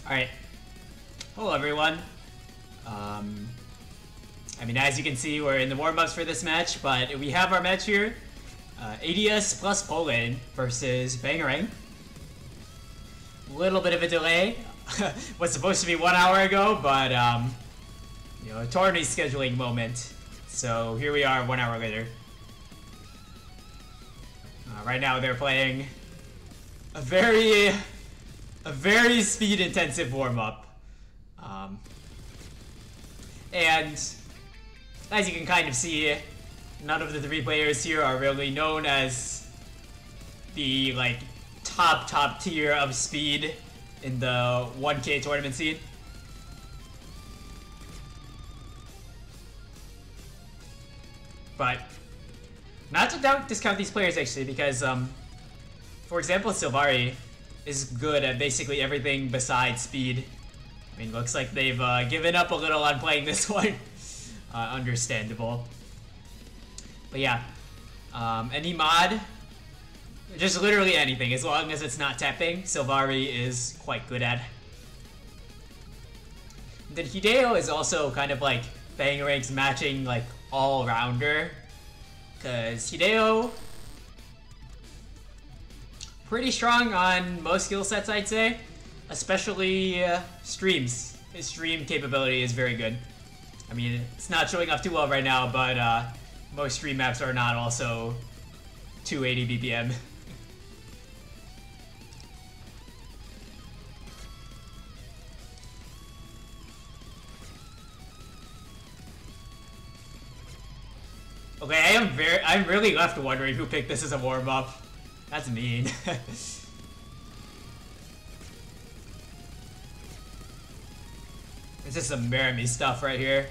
Alright. Hello everyone. I mean, as you can see, we're in the warm-ups for this match, but we have our match here. ADS plus Poland versus Bangereng. Little bit of a delay. Was supposed to be 1 hour ago, but you know, a tournament scheduling moment. So here we are 1 hour later. Right now they're playing a very speed-intensive warm-up. And as you can kind of see, none of the three players here are really known as the like top tier of speed in the 1K tournament scene. But not to discount these players actually, because for example, Sylvari is good at basically everything besides speed. I mean, looks like they've given up a little on playing this one. Understandable. But yeah, any mod, just literally anything, as long as it's not tapping, Sylvari is quite good at. And then Hideo is also kind of like Bangereng's matching like all-rounder, because Hideo pretty strong on most skill sets, I'd say. Especially streams. His stream capability is very good. I mean, it's not showing up too well right now, but most stream maps are not also 280 BPM. Okay, I'm really left wondering who picked this as a warm-up. That's mean. This is some Marami stuff right here.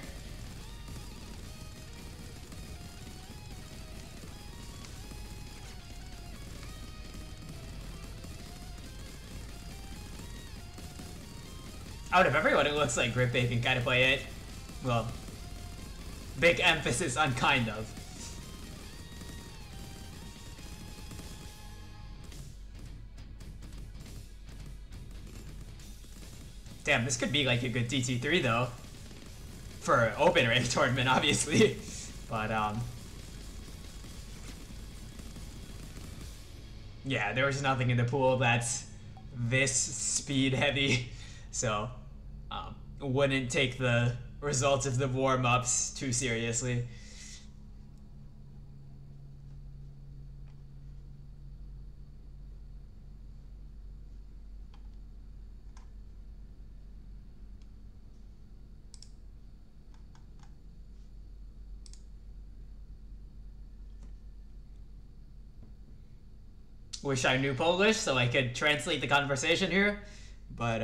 Out of everyone, it looks like Gripbait can kind of play it. Well, big emphasis on kind of. Damn, this could be like a good DT3 though. For open rank tournament, obviously. But yeah, there was nothing in the pool that's this speed heavy. So wouldn't take the results of the warm-ups too seriously. Wish I knew Polish so I could translate the conversation here, but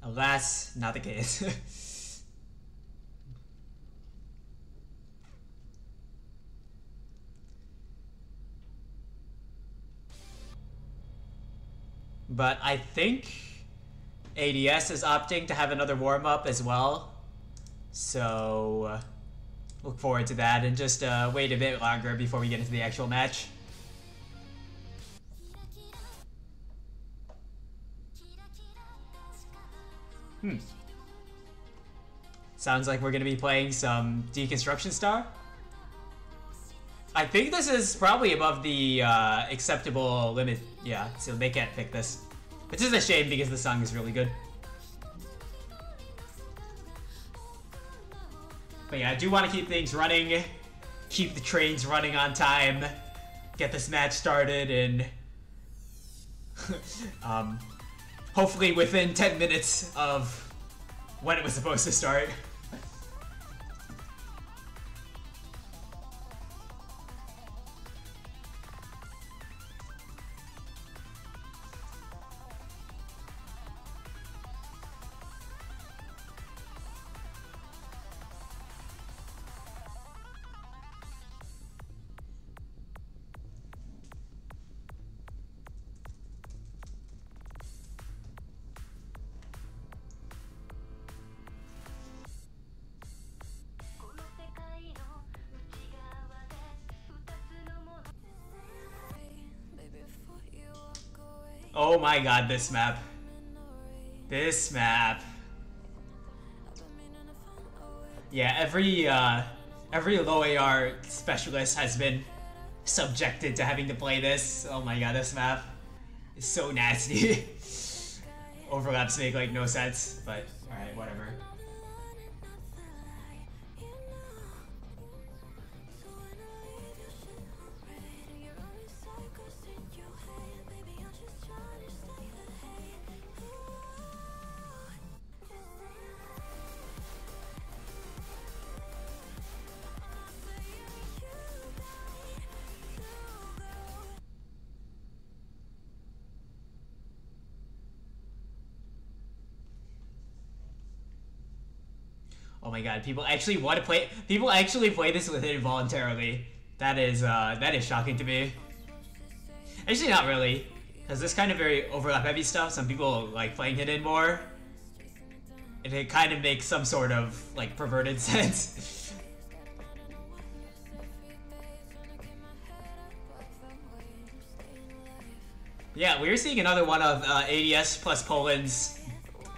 alas, not the case. But I think ADS is opting to have another warm-up as well, so look forward to that and just wait a bit longer before we get into the actual match. Sounds like we're gonna be playing some Deconstruction Star. I think this is probably above the acceptable limit. Yeah, so they can't pick this. Which is a shame because the song is really good. But yeah, I do want to keep things running, keep the trains running on time, get this match started, and hopefully within 10 minutes of when it was supposed to start. Oh my god, this map. This map. Yeah, every low AR specialist has been subjected to having to play this. Oh my god, this map is so nasty. Overlaps make like no sense, but alright, whatever. Oh my god, people actually want to play. People actually play this with it voluntarily. That is shocking to me. Actually, not really, because this kind of very overlap heavy stuff. Some people like playing hidden more, and it kind of makes some sort of like perverted sense. Yeah, we're seeing another one of ADS plus Poland's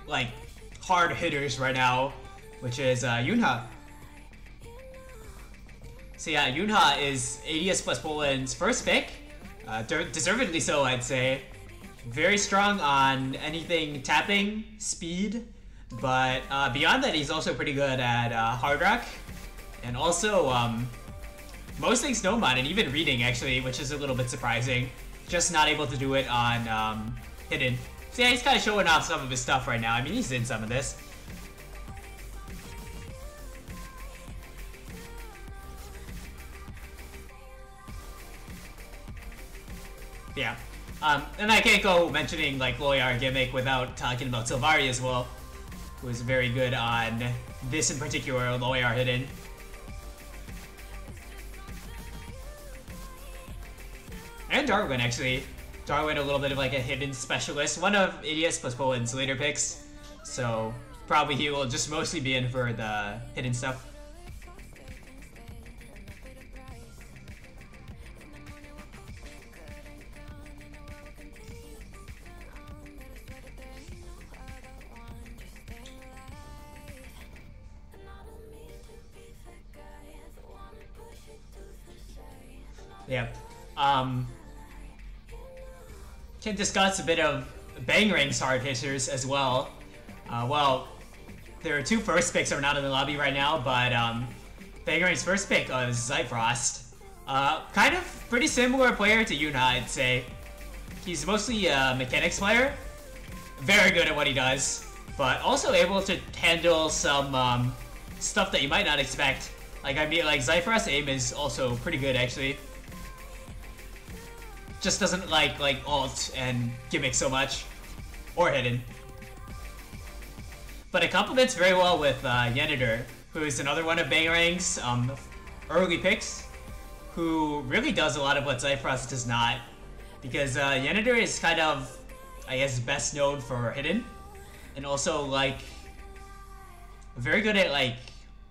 like hard hitters right now, which is Yunha. So yeah, Yunha is ADS plus Poland's first pick. Deservedly so, I'd say. Very strong on anything tapping, speed, but beyond that, he's also pretty good at hard rock, and also most things no mod, and even reading actually, which is a little bit surprising. Just not able to do it on hidden. So yeah, he's kind of showing off some of his stuff right now. I mean, he's in some of this. Yeah. And I can't go mentioning like Loyar gimmick without talking about Sylvari as well, who is very good on this in particular, Loyar hidden. And Darwin, actually. Darwin, a little bit of like a hidden specialist. One of ADS plus Poland's later picks. So probably he will just mostly be in for the hidden stuff. Yeah. Can discuss a bit of Bangereng's hard hitters as well. Well, there are two first picks that are not in the lobby right now, but Bangereng's first pick was Zyfrost. Kind of pretty similar player to Yuna, I'd say. He's mostly a mechanics player. Very good at what he does, but also able to handle some stuff that you might not expect. Like, I mean, like Zyfrost's aim is also pretty good, actually. Just doesn't like alt and gimmick so much, or hidden. But it complements very well with Yenneter, who is another one of Bangereng's early picks, who really does a lot of what Zyfrost does not, because Yenneter is kind of, I guess, best known for hidden, and also like very good at like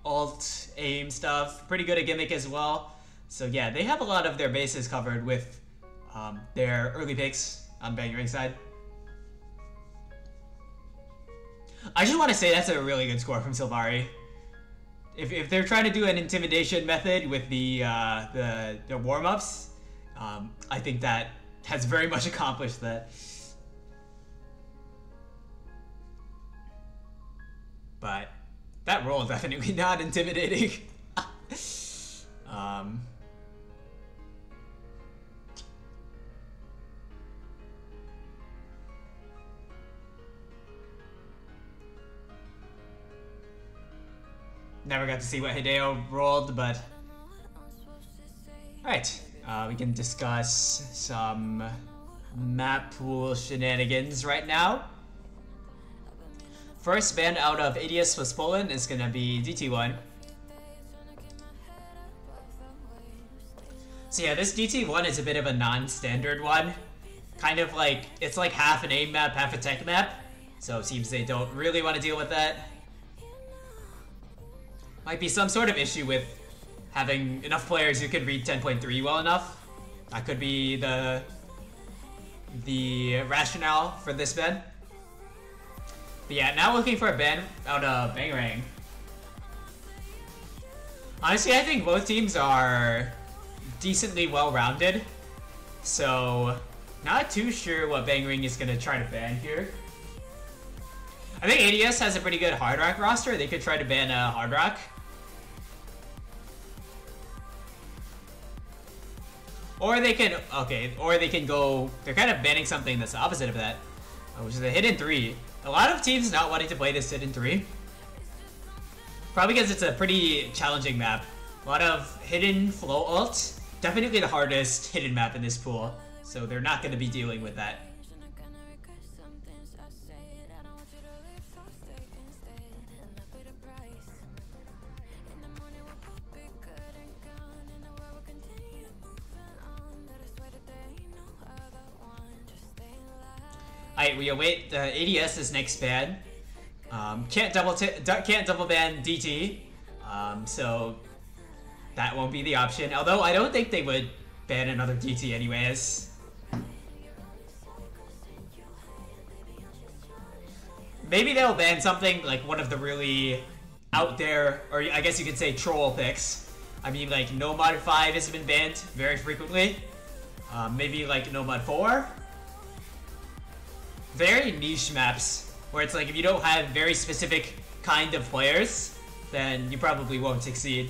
alt aim stuff, pretty good at gimmick as well. So yeah, they have a lot of their bases covered with their early picks on Bangereng's side. I just want to say that's a really good score from Sylvari. If they're trying to do an intimidation method with the warm-ups, I think that has very much accomplished that. But that roll definitely not intimidating. Never got to see what Hideo rolled, but... Alright, we can discuss some map pool shenanigans right now. First band out of ADS plus Poland is gonna be DT1. So yeah, this DT1 is a bit of a non-standard one. Kind of like, it's like half an aim map, half a tech map. So it seems they don't really want to deal with that. Might be some sort of issue with having enough players who can read 10.3 well enough. That could be the rationale for this bed. But yeah, now looking for a ban out of Bangereng. Honestly, I think both teams are decently well-rounded. So, not too sure what Bangereng is going to try to ban here. I think ADS has a pretty good Hard Rock roster. They could try to ban Hard Rock. Or they can, okay, or they can go, they're kind of banning something that's the opposite of that, which is a Hidden 3. A lot of teams not wanting to play this Hidden 3. Probably because it's a pretty challenging map. A lot of hidden flow ult. Definitely the hardest hidden map in this pool. So they're not going to be dealing with that. Alright, we await ADS's next ban. Can't double ban DT, so that won't be the option. Although I don't think they would ban another DT anyways. Maybe they'll ban something like one of the really out there, or I guess you could say troll picks. I mean, like No Mod 5 has been banned very frequently. Maybe like No Mod 4. Very niche maps, where it's like if you don't have very specific kind of players, then you probably won't succeed.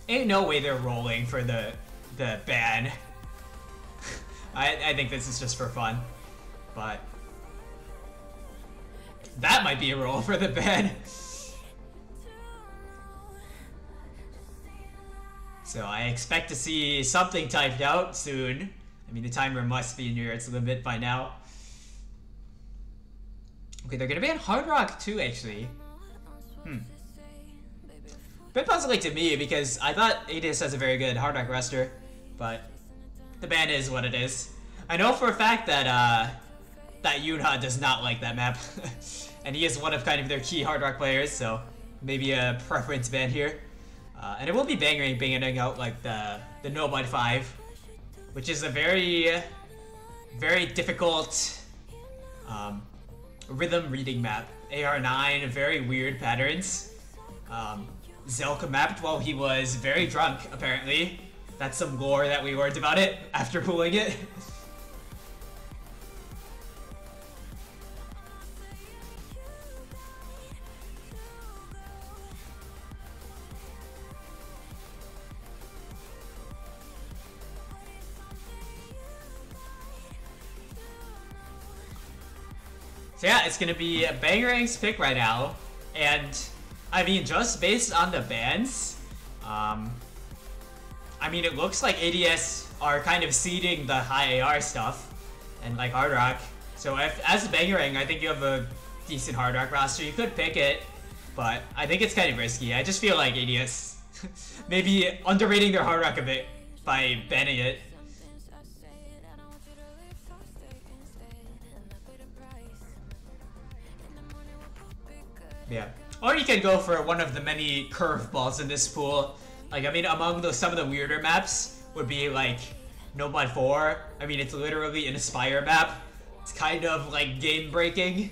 Ain't no way they're rolling for the ban. I think this is just for fun, but that might be a roll for the ban. So I expect to see something typed out soon. I mean, the timer must be near its limit by now. Okay, they're gonna ban Hard Rock too, actually. Bit puzzling to me because I thought ADS has a very good Hard Rock roster, but the ban is what it is. I know for a fact that that Yunha does not like that map, and he is one of kind of their key Hard Rock players, so maybe a preference ban here. And it will be banning out like the No Mod 5, which is a very, very difficult rhythm reading map. AR9, very weird patterns. Zelka mapped while he was very drunk, apparently. That's some lore that we learned about it after pulling it. So yeah, it's gonna be Bangereng's pick right now, and I mean, just based on the bans, I mean, it looks like ADS are kind of seeding the high AR stuff and like Hard Rock. So if, as Bangereng, I think you have a decent Hard Rock roster. You could pick it, but I think it's kind of risky. I just feel like ADS maybe underrating their Hard Rock a bit by banning it. Yeah. Or you can go for one of the many curveballs in this pool. Like, I mean, among some of the weirder maps would be like No Mod 4. I mean, it's literally an Aspire map. It's kind of like game breaking.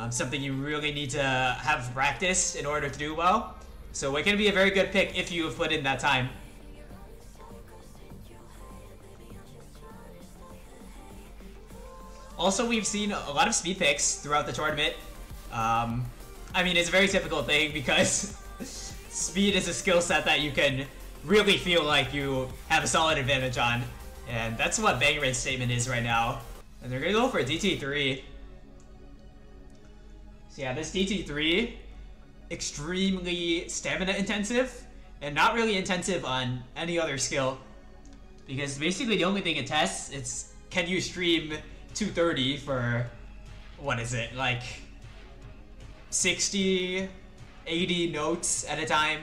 Something you really need to have practice in order to do well. So it can be a very good pick if you have put in that time. Also, we've seen a lot of speed picks throughout the tournament. I mean, it's a very typical thing because speed is a skill set that you can really feel like you have a solid advantage on. And that's what Bangereng's statement is right now. And they're gonna go for a DT3. So yeah, this DT3, extremely stamina intensive, and not really intensive on any other skill. Because basically the only thing it tests is, can you stream 230 for, what is it, like 60, 80 notes at a time.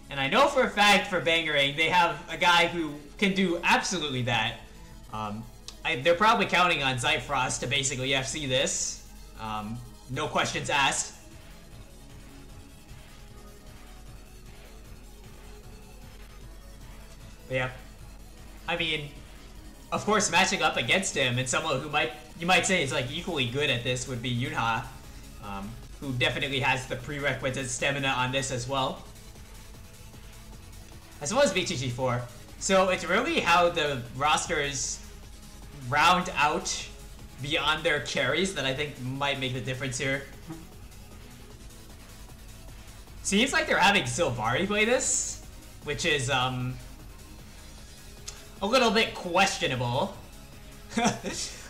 And I know for a fact for Bangereng, they have a guy who can do absolutely that. They're probably counting on Zyfrost to basically FC this. No questions asked. But yeah, I mean, of course, matching up against him and someone who you might say is like equally good at this would be Yunha, who definitely has the prerequisite stamina on this as well as BTG4. So it's really how the rosters round out beyond their carries that I think might make the difference here. Seems like they're having Sylvari play this, which is a little bit questionable.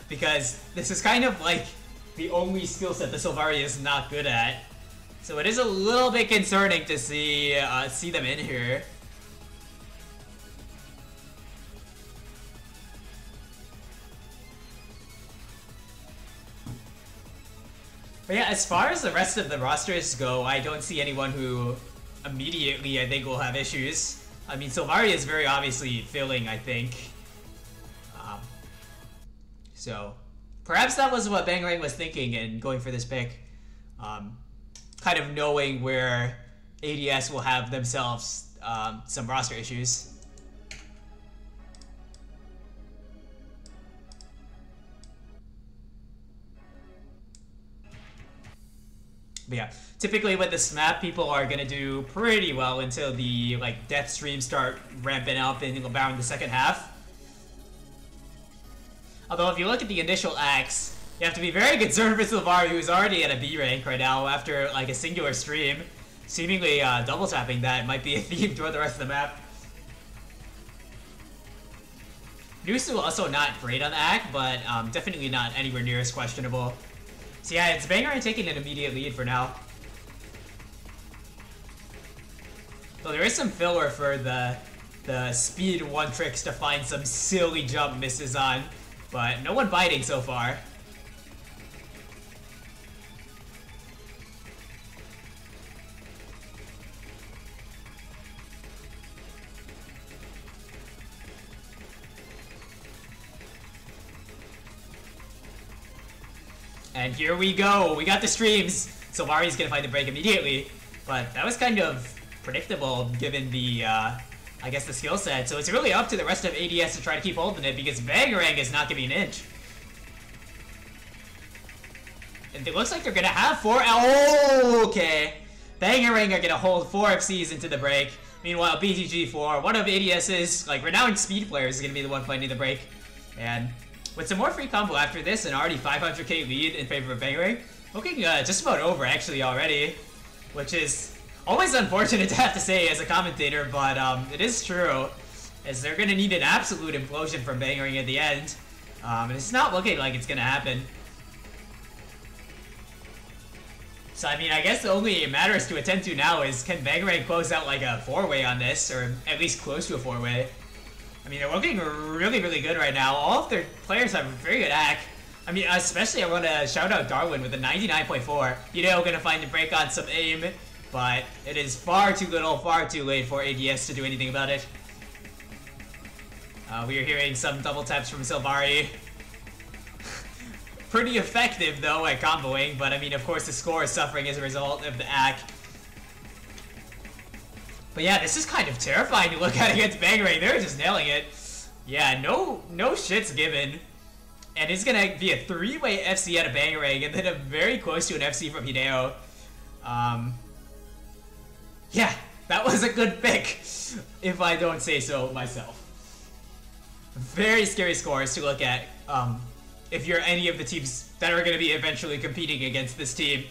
Because this is kind of like the only skill set that Sylvari is not good at. So it is a little bit concerning to see them in here. But yeah, as far as the rest of the rosters go, I don't see anyone who immediately I think will have issues. I mean, Sylvari is very obviously failing, I think. So perhaps that was what Bangereng was thinking in going for this pick. Kind of knowing where ADS will have themselves some roster issues. But yeah, typically with this map, people are gonna do pretty well until the like death streams start ramping up in around the second half. Although if you look at the initial acts, you have to be very concerned for Sylvari, who's already at a B rank right now after like a singular stream. Seemingly double tapping that might be a theme throughout the rest of the map. Nusu also not great on the act, but definitely not anywhere near as questionable. So yeah, it's Bangereng taking an immediate lead for now. Though there is some filler for the speed one tricks to find some silly jump misses on, but no one biting so far. And here we go, we got the streams. Sylvari's gonna find the break immediately, but that was kind of predictable given the, I guess the skill set. So it's really up to the rest of ADS to try to keep holding it because Bangereng is not giving an inch. And it looks like they're gonna have four, okay. Bangereng are gonna hold 4 FCs into the break. Meanwhile, BTG4, one of ADS's like renowned speed players, is gonna be the one finding the break. And with some more free combo after this, an already 500k lead in favor of Bangereng, looking just about over actually already, which is always unfortunate to have to say as a commentator, but it is true, as they're going to need an absolute implosion from Bangereng at the end, and it's not looking like it's going to happen. So I mean, I guess the only matters to attend to now is can Bangereng close out like a 4-way on this, or at least close to a 4-way. I mean, they're looking really, really good right now. All of their players have a very good act. I mean, especially I want to shout out Darwin with a 99.4. You know, gonna find the break on some aim, but it is far too little, far too late for ADS to do anything about it. We are hearing some double taps from Sylvari. Pretty effective, though, at comboing, but I mean, of course, the score is suffering as a result of the act. But yeah, this is kind of terrifying to look at against Bangereng. They're just nailing it. Yeah, no shits given. And it's gonna be a 3-way FC out of Bangereng, and then a very close to an FC from Hideo. Yeah, that was a good pick, if I don't say so myself. Very scary scores to look at, if you're any of the teams that are gonna be eventually competing against this team.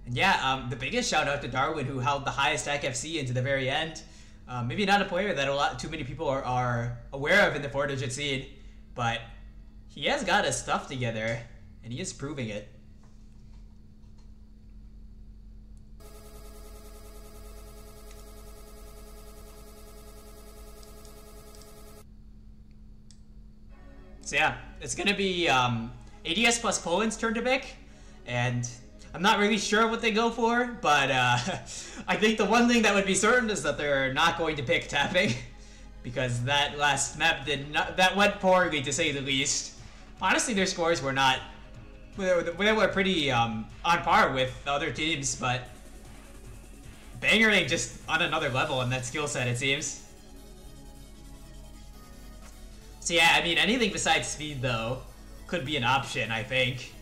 And yeah, the biggest shout out to Darwin, who held the highest FC into the very end. Maybe not a player that too many people are aware of in the 4-digit seed, but he has got his stuff together, and he is proving it. So yeah, it's gonna be ADS plus Poland's turn to pick, and I'm not really sure what they go for, but I think the one thing that would be certain is that they're not going to pick tapping, because that last map that went poorly to say the least. Honestly, their scores were not, they were pretty on par with the other teams, but Bangereng just on another level in that skill set, it seems. So yeah, I mean, anything besides speed, though, could be an option, I think.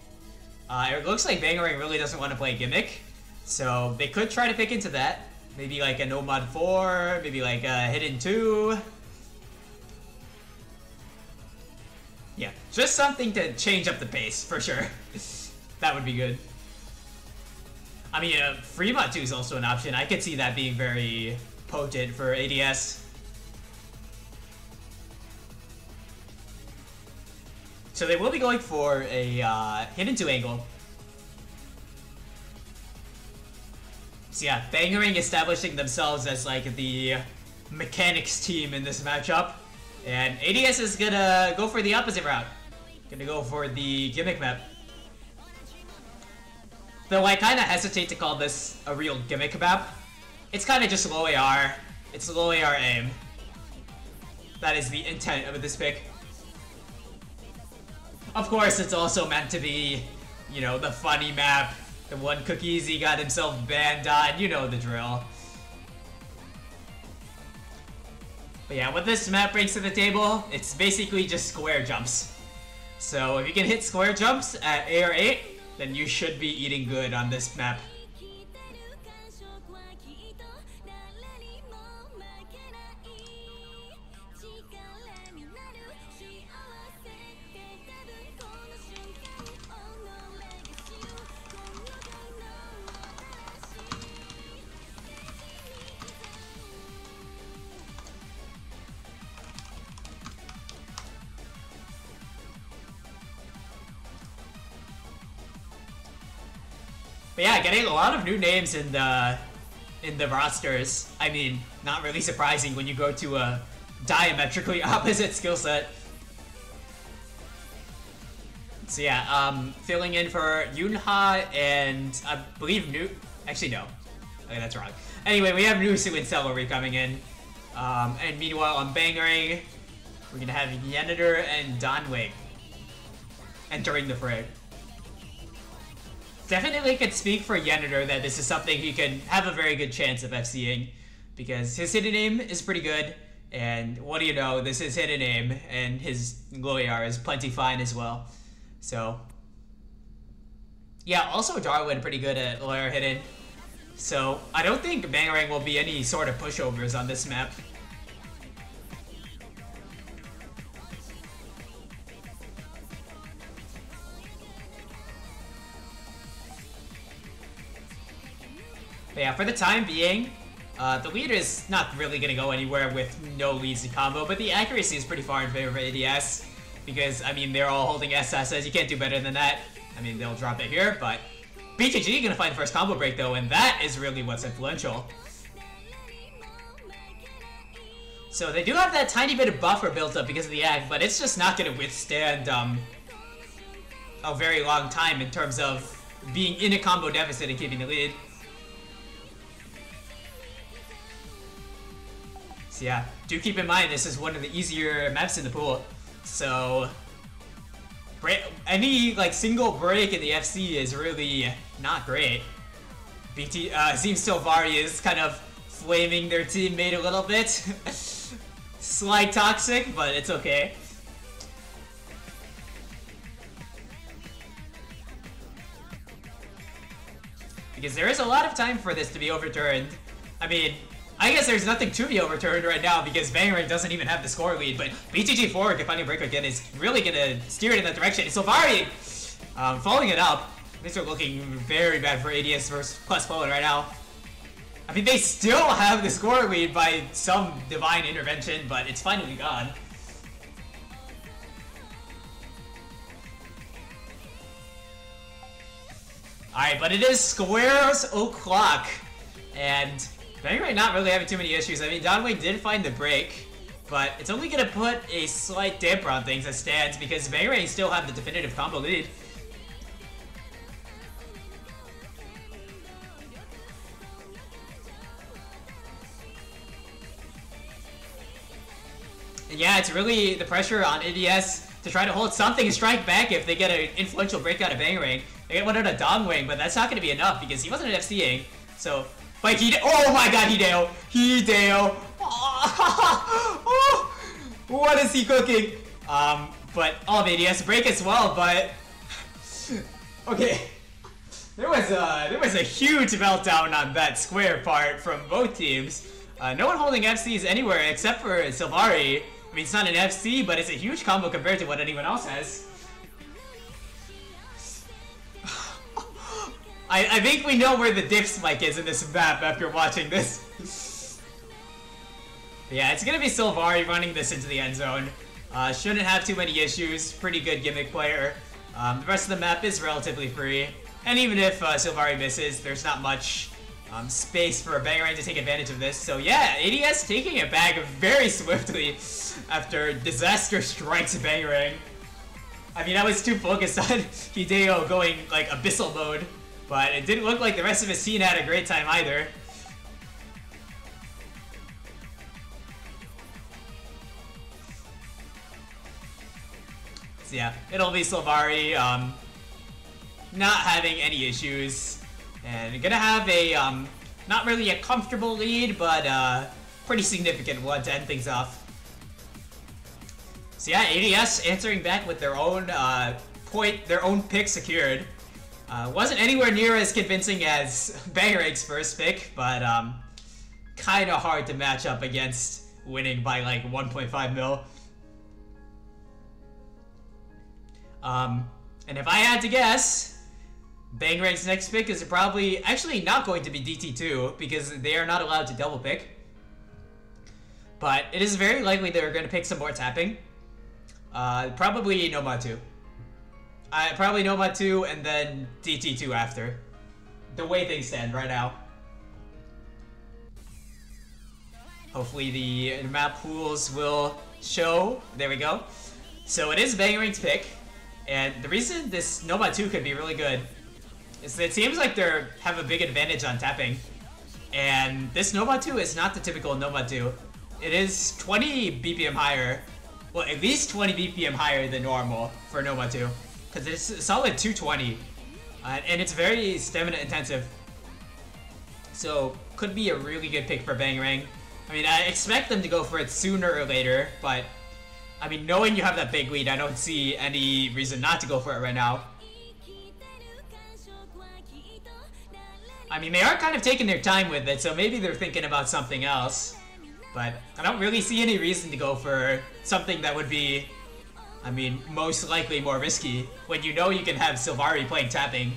It looks like Bangereng really doesn't want to play Gimmick, so they could try to pick into that. Maybe like a No-Mod 4, maybe like a Hidden 2. Yeah, just something to change up the pace, for sure. That would be good. I mean, Fremont 2 is also an option. I could see that being very potent for ADS. So they will be going for a Hidden 2 angle. So yeah, Bangereng establishing themselves as like the mechanics team in this matchup. And ADS is gonna go for the opposite route. Gonna go for the gimmick map. Though I kinda hesitate to call this a real gimmick map. It's kinda just low AR. It's low AR aim. That is the intent of this pick. Of course, it's also meant to be, you know, the funny map. The one Cookiezi got himself banned on. You know the drill. But yeah, what this map brings to the table, it's basically just square jumps. So if you can hit square jumps at AR8, then you should be eating good on this map. But yeah, getting a lot of new names in the rosters. I mean, not really surprising when you go to a diametrically opposite skill set. So yeah, filling in for Yunha and I believe actually no. Okay, that's wrong. Anyway, we have Nusu and Celery coming in. And meanwhile on Bangereng, we're gonna have Yenitor and Donwig entering the fray. Definitely could speak for Yenitor that this is something he can have a very good chance of FCing, because his hidden aim is pretty good, and what do you know, this is hidden aim, and his low AR is plenty fine as well. So, yeah, also Darwin pretty good at low AR hidden. So, I don't think Bangereng will be any sort of pushovers on this map. But yeah, for the time being, the lead is not really going to go anywhere with no leads to combo, but the accuracy is pretty far in favor of ADS, because, I mean, they're all holding SSs. You can't do better than that. I mean, they'll drop it here, but BTG going to find the first combo break, though, and that is really what's influential. So they do have that tiny bit of buffer built up because of the act, but it's just not going to withstand a very long time in terms of being in a combo deficit and keeping the lead. So yeah, do keep in mind this is one of the easier maps in the pool. So any like single break in the FC is really not great. Seems Sylvari is kind of flaming their teammate a little bit. Slight toxic, but it's okay. Because there is a lot of time for this to be overturned. I mean, I guess there's nothing to be overturned right now because Bangereng doesn't even have the score lead, but BTG4, if finding a break again, is really going to steer it in that direction. Sylvari following it up. Things are looking very bad for ADS versus Plus Poland right now. I mean, they still have the score lead by some divine intervention, but it's finally gone. Alright, but it is squares o'clock, and Bangereng not really having too many issues. I mean, Donway did find the break, but it's only going to put a slight damper on things as stands because Bangereng still have the definitive combo lead. And yeah, it's really the pressure on ADS to try to hold something and strike back if they get an influential breakout of Bangereng. They get one out of Dongwing, but that's not going to be enough because he wasn't FCing. So Like oh my god, Hideo! Hideo! Oh, what is he cooking? But he has to break as well, but okay. There was a huge meltdown on that square part from both teams. No one holding FCs anywhere except for Sylvari. I mean, it's not an FC, but it's a huge combo compared to what anyone else has. I think we know where the diff spike is in this map after watching this. Yeah, it's gonna be Sylvari running this into the end zone. Shouldn't have too many issues. Pretty good gimmick player. The rest of the map is relatively free. And even if Sylvari misses, there's not much space for Bangereng to take advantage of this. So yeah, ADS taking it back very swiftly after disaster strikes Bangereng. I mean, I was too focused on Hideo going like abyssal mode, but it didn't look like the rest of his team had a great time either. So yeah, it'll be Sylvari not having any issues, and gonna have a not really a comfortable lead, but pretty significant one to end things off. So yeah, ADS answering back with their own their own pick secured. Wasn't anywhere near as convincing as Bangereng's first pick, but kind of hard to match up against winning by like 1.5 mil. And if I had to guess, Bangereng's next pick is probably actually not going to be DT2 because they are not allowed to double pick. But it is very likely they're going to pick some more tapping. Probably Nomad 2. Probably Nomad 2 and then DT2 after. The way things stand right now. Hopefully the map pools will show. There we go. So it is Bangereng's pick. And the reason this Nomad 2 could be really good is that it seems like they have a big advantage on tapping. And this Nomad 2 is not the typical Nomad 2. It is 20 BPM higher. Well, at least 20 BPM higher than normal for Nomad 2. Because it's a solid 220. And it's very stamina intensive. So, could be a really good pick for Bangereng. I mean, I expect them to go for it sooner or later, but I mean, knowing you have that big lead, I don't see any reason not to go for it right now. I mean, they are kind of taking their time with it, so maybe they're thinking about something else. But I don't really see any reason to go for something that would be, I mean, most likely more risky when you know you can have Sylvari playing tapping.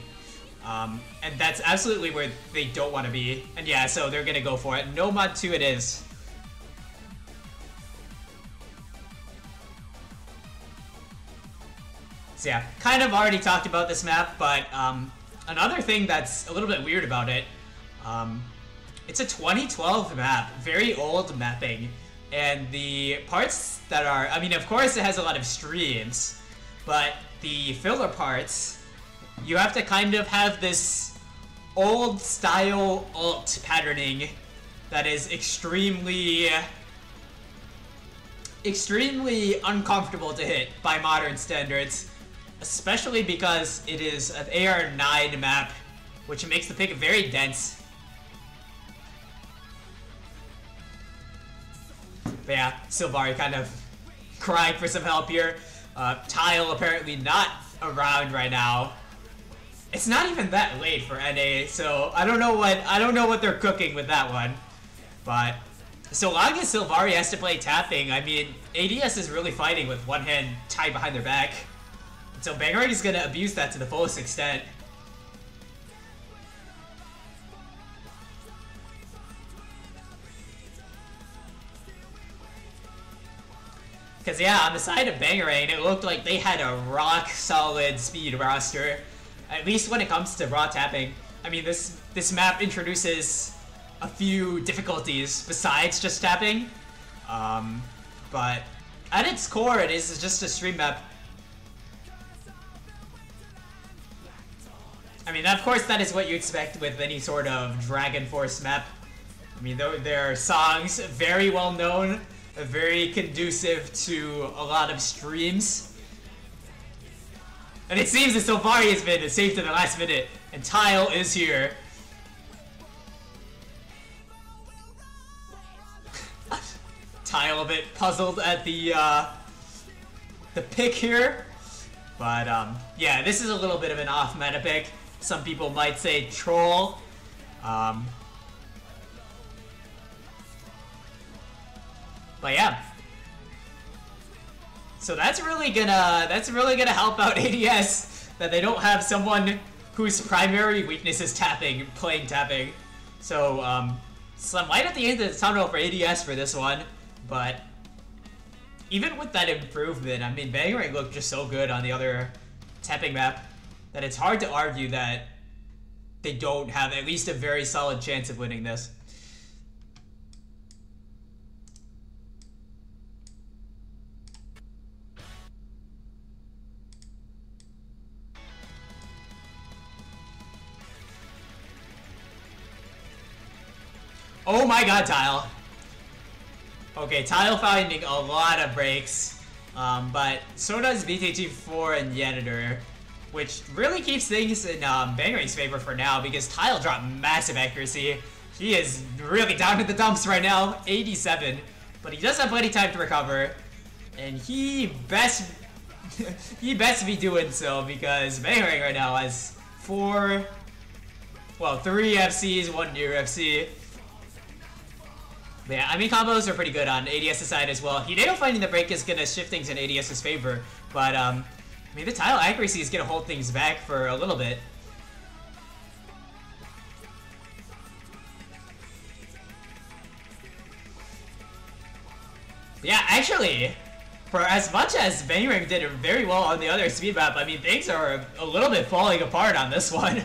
And that's absolutely where they don't want to be. And yeah, so they're gonna go for it. Nomad 2 it is. So yeah, kind of already talked about this map, but another thing that's a little bit weird about it, it's a 2012 map, very old mapping, and the parts that are, I mean, of course it has a lot of streams, but the filler parts, you have to kind of have this old style ult patterning that is extremely uncomfortable to hit by modern standards. Especially because it is an AR9 map, which makes the pick very dense. But yeah, Sylvari kind of crying for some help here. Tile apparently not around right now. It's not even that late for NA, so I don't know what they're cooking with that one. But so long as Sylvari has to play tapping, I mean, ADS is really fighting with one hand tied behind their back. So Bangereng is gonna abuse that to the fullest extent. Because yeah, on the side of Bangereng, it looked like they had a rock-solid speed roster. At least when it comes to raw tapping. I mean, this map introduces a few difficulties besides just tapping. But at its core, it is just a stream map. I mean, of course, that is what you expect with any sort of Dragon Force map. I mean, there are songs very well known, very conducive to a lot of streams. And it seems that Sylvari has been saved to the last minute, and Tile is here. bit puzzled at the pick here. But yeah, this is a little bit of an off-meta pick. Some people might say troll. But yeah. So that's really gonna help out ADS that they don't have someone whose primary weakness is playing tapping. So some light at the end of the tunnel for ADS for this one, but even with that improvement, I mean, Bangereng looked just so good on the other tapping map that it's hard to argue that they don't have at least a very solid chance of winning this. Oh my god, Tile. Okay, Tile finding a lot of breaks, but so does BTG4 and Janitor, which really keeps things in Bangereng's favor for now because Tile dropped massive accuracy. He is really down in the dumps right now, 87, but he does have plenty of time to recover, and he best be doing so because Bangereng right now has 3 FCs, 1 near FC. But yeah, I mean, combos are pretty good on ADS's side as well. Hideo finding the break is going to shift things in ADS's favor, but I mean, the Tile accuracy is going to hold things back for a little bit. But yeah, actually, for as much as Bangereng did very well on the other speed map, I mean, things are a little bit falling apart on this one.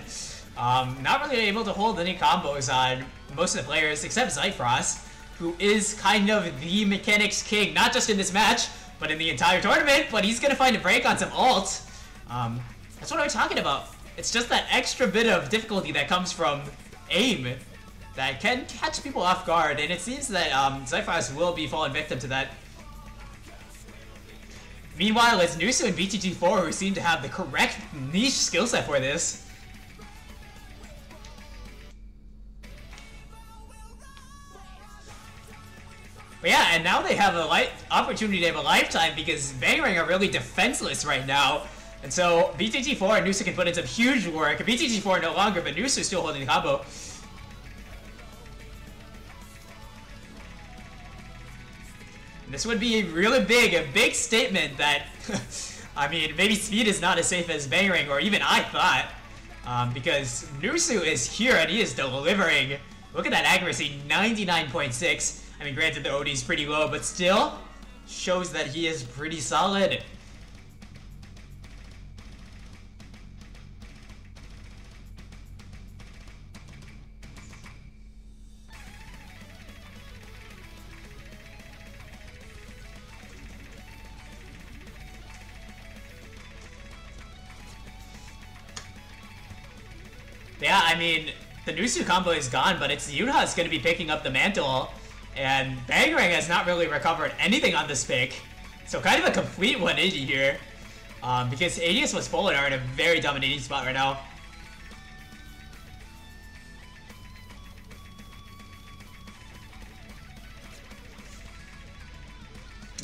Not really able to hold any combos on most of the players except Zyfrost, who is kind of the mechanics king, not just in this match, but in the entire tournament, but he's gonna find a break on some ult. That's what I'm talking about. It's just that extra bit of difficulty that comes from aim that can catch people off guard, and it seems that Zyfrost will be falling victim to that. Meanwhile, it's Nusu and BTG4 who seem to have the correct niche skill set for this. But yeah, and now they have a opportunity to have a lifetime because Bangereng are really defenseless right now. And so BTG4 and Nusu can put in some huge work. BTG4 no longer, but Nusu still holding the combo. And this would be a big statement that, I mean, maybe speed is not as safe as Bangereng, or even I thought. Because Nusu is here and he is delivering. Look at that accuracy, 99.6. I mean, granted, the OD is pretty low, but still shows that he is pretty solid. Yeah, I mean, the Nusu combo is gone, but it's Yunha that's going to be picking up the mantle. And Bangereng has not really recovered anything on this pick. So kind of a complete 180 here. Because ADS was Polar are in a very dominating spot right now.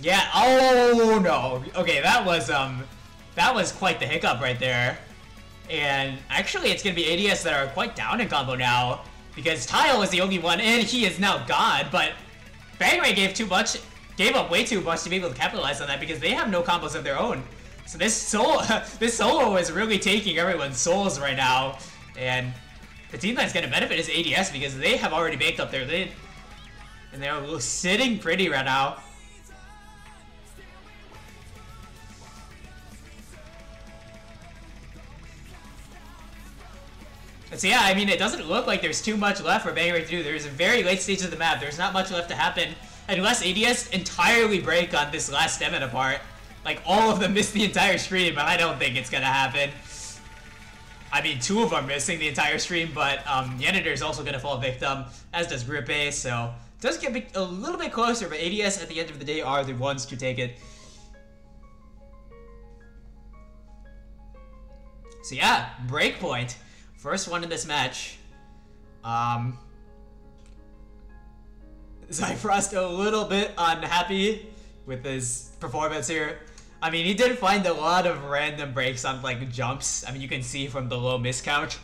Yeah, oh no. Okay, that was quite the hiccup right there. And actually it's gonna be ADS that are quite down in combo now. Because Tile was the only one, and he is now God, but Bangereng gave up way too much to be able to capitalize on that because they have no combos of their own. So this solo is really taking everyone's souls right now, and the team that's gonna benefit is ADS because they have already baked up their lead, and they're sitting pretty right now. So yeah, I mean, it doesn't look like there's too much left for Bangereng to do. There's a very late stage of the map. There's not much left to happen unless ADS entirely break on this last stamina part. Like, all of them miss the entire stream, but I don't think it's gonna happen. I mean, 2 of them missing the entire stream, but Janitor is also gonna fall victim, as does Grippe, so it does get a little bit closer, but ADS at the end of the day are the ones to take it. So yeah, breakpoint. First one in this match. Zyfrost a little bit unhappy with his performance here. I mean, he did find a lot of random breaks on like jumps. I mean, you can see from the low miscount.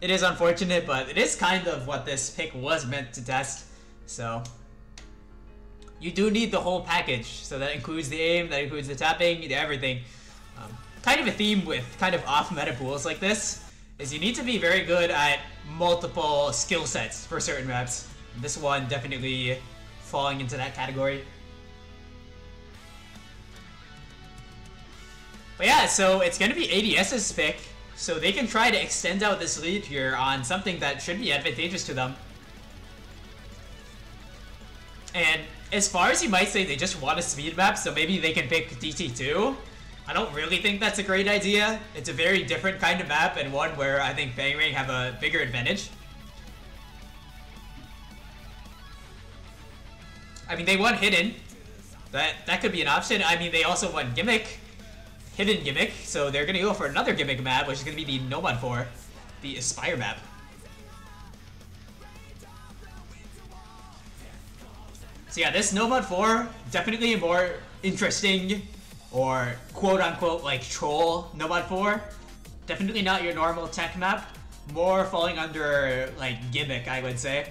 It is unfortunate, but it is kind of what this pick was meant to test. So you do need the whole package. So that includes the aim, that includes the tapping, everything. Kind of a theme with kind of off-meta pools like this is you need to be very good at multiple skill sets for certain maps. This one definitely falling into that category. But yeah, so it's going to be ADS's pick, so they can try to extend out this lead here on something that should be advantageous to them. And as far as you might say, they just want a speed map, so maybe they can pick DT2. I don't really think that's a great idea. It's a very different kind of map, and one where I think Bangereng have a bigger advantage. I mean, they want Hidden. That could be an option. I mean, they also want Gimmick. Hidden Gimmick. So they're going to go for another Gimmick map, which is going to be the Nomad 4. The Aspire map. So yeah, this Nomad 4, definitely a more interesting or quote-unquote like troll Nomad 4. Definitely not your normal tech map. More falling under like Gimmick, I would say.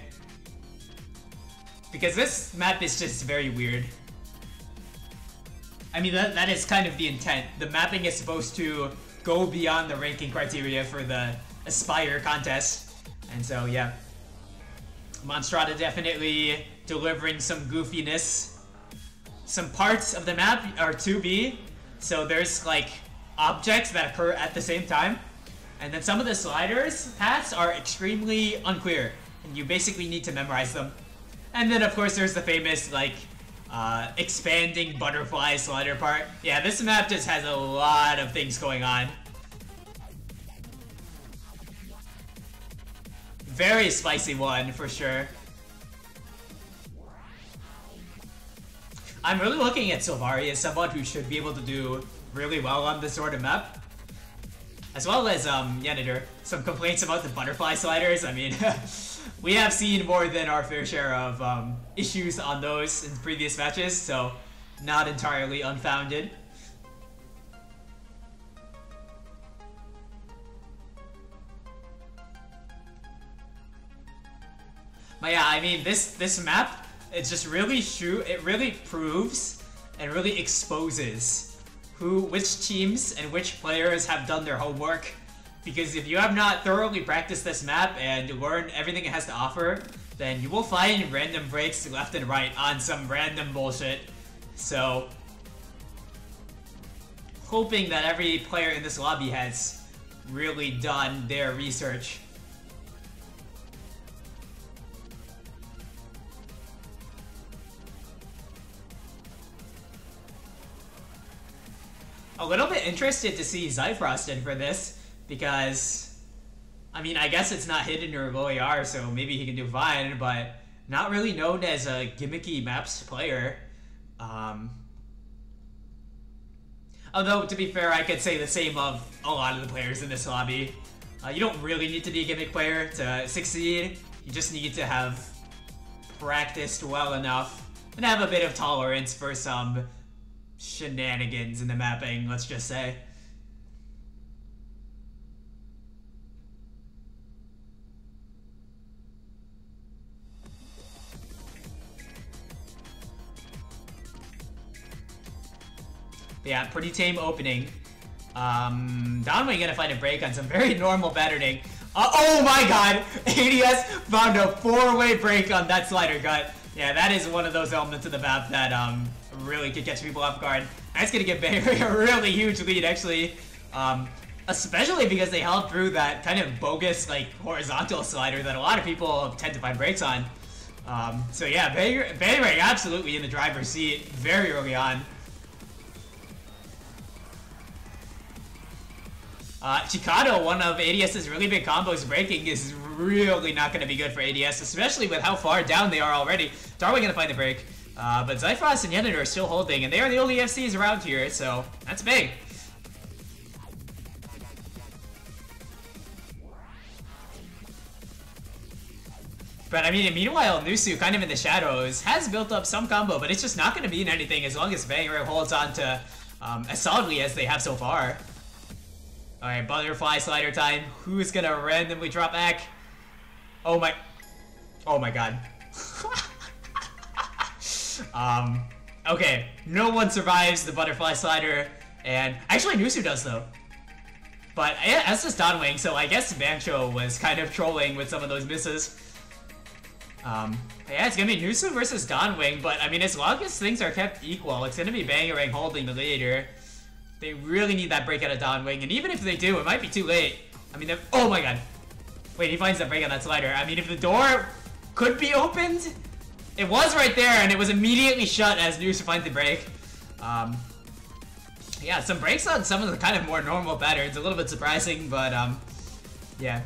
Because this map is just very weird. I mean, that is kind of the intent. The mapping is supposed to go beyond the ranking criteria for the Aspire contest. And so, yeah. Monstrata definitely delivering some goofiness. Some parts of the map are 2B. So there's, like, objects that occur at the same time. And then some of the sliders paths are extremely unclear. And you basically need to memorize them. And then, of course, there's the famous, like, expanding butterfly slider part. Yeah, this map just has a lot of things going on. Very spicy one, for sure. I'm really looking at Sylvari as someone who should be able to do really well on this sort of map. As well as, Yanider. Some complaints about the butterfly sliders. I mean, we have seen more than our fair share of issues on those in previous matches, so not entirely unfounded. But yeah, I mean, this map, it's just really it really proves and really exposes which teams and which players have done their homework. Because if you have not thoroughly practiced this map and learned everything it has to offer, then you will find random breaks left and right on some random bullshit. So, hoping that every player in this lobby has really done their research. A little bit interested to see Zyfrost in for this, because, I mean, I guess it's not hidden or low AR, so maybe he can do fine, but not really known as a gimmicky maps player. Although, to be fair, I could say the same of a lot of the players in this lobby. You don't really need to be a gimmick player to succeed. You just need to have practiced well enough and have a bit of tolerance for some shenanigans in the mapping, let's just say. But yeah, pretty tame opening. Donway gonna find a break on some very normal patterning. Oh my god! ADS found a 4-way break on that slider gut. Yeah, that is one of those elements of the map that really could catch people off guard. That's gonna give Bangereng a really huge lead, actually. Especially because they held through that kind of bogus, like, horizontal slider that a lot of people tend to find breaks on. So yeah, Bangereng absolutely in the driver's seat very early on. Chikado, one of ADS's really big combos breaking, is really not going to be good for ADS, especially with how far down they are already. Darwin going to find the break, but Zyfrost and Yenider are still holding, and they are the only FCs around here, so that's big. But I mean, meanwhile, Nusu, kind of in the shadows, has built up some combo, but it's just not going to mean anything as long as Bangereng holds on to as solidly as they have so far. Alright, butterfly slider time. Who's going to randomly drop back? Oh my god. Okay, no one survives the butterfly slider, and actually Nusu does though. But yeah, that's just Donwing, so I guess Bancho was kind of trolling with some of those misses. Yeah, it's gonna be Nusu versus Donwing, but I mean, as long as things are kept equal, it's gonna be Bangereng holding the lead here. They really need that break out of Donwing, and even if they do, it might be too late. I mean, oh my god. Wait, he finds that break on that slider. I mean, if the door could be opened, it was right there, and it was immediately shut as Nusu finds the break. Yeah, some breaks on some of the kind of more normal patterns. A little bit surprising, but yeah.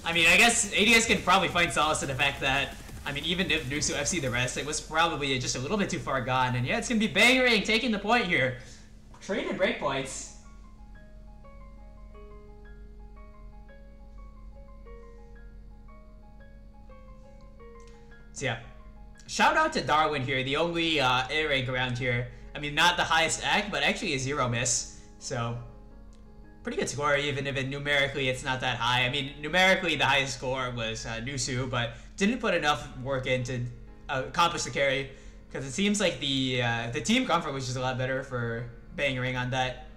I mean, I guess ADS can probably find solace in the fact that, I mean, even if Nusu FC the rest, it was probably just a little bit too far gone. And yeah, it's going to be Bangereng taking the point here. Traded breakpoints. So yeah, shout out to Darwin here, the only A rank around here. I mean, not the highest act, but actually a 0 miss. So, pretty good score, even if numerically it's not that high. I mean, numerically the highest score was Nusu, but didn't put enough work in to accomplish the carry. Because it seems like the team comfort was just a lot better for Bangereng on that.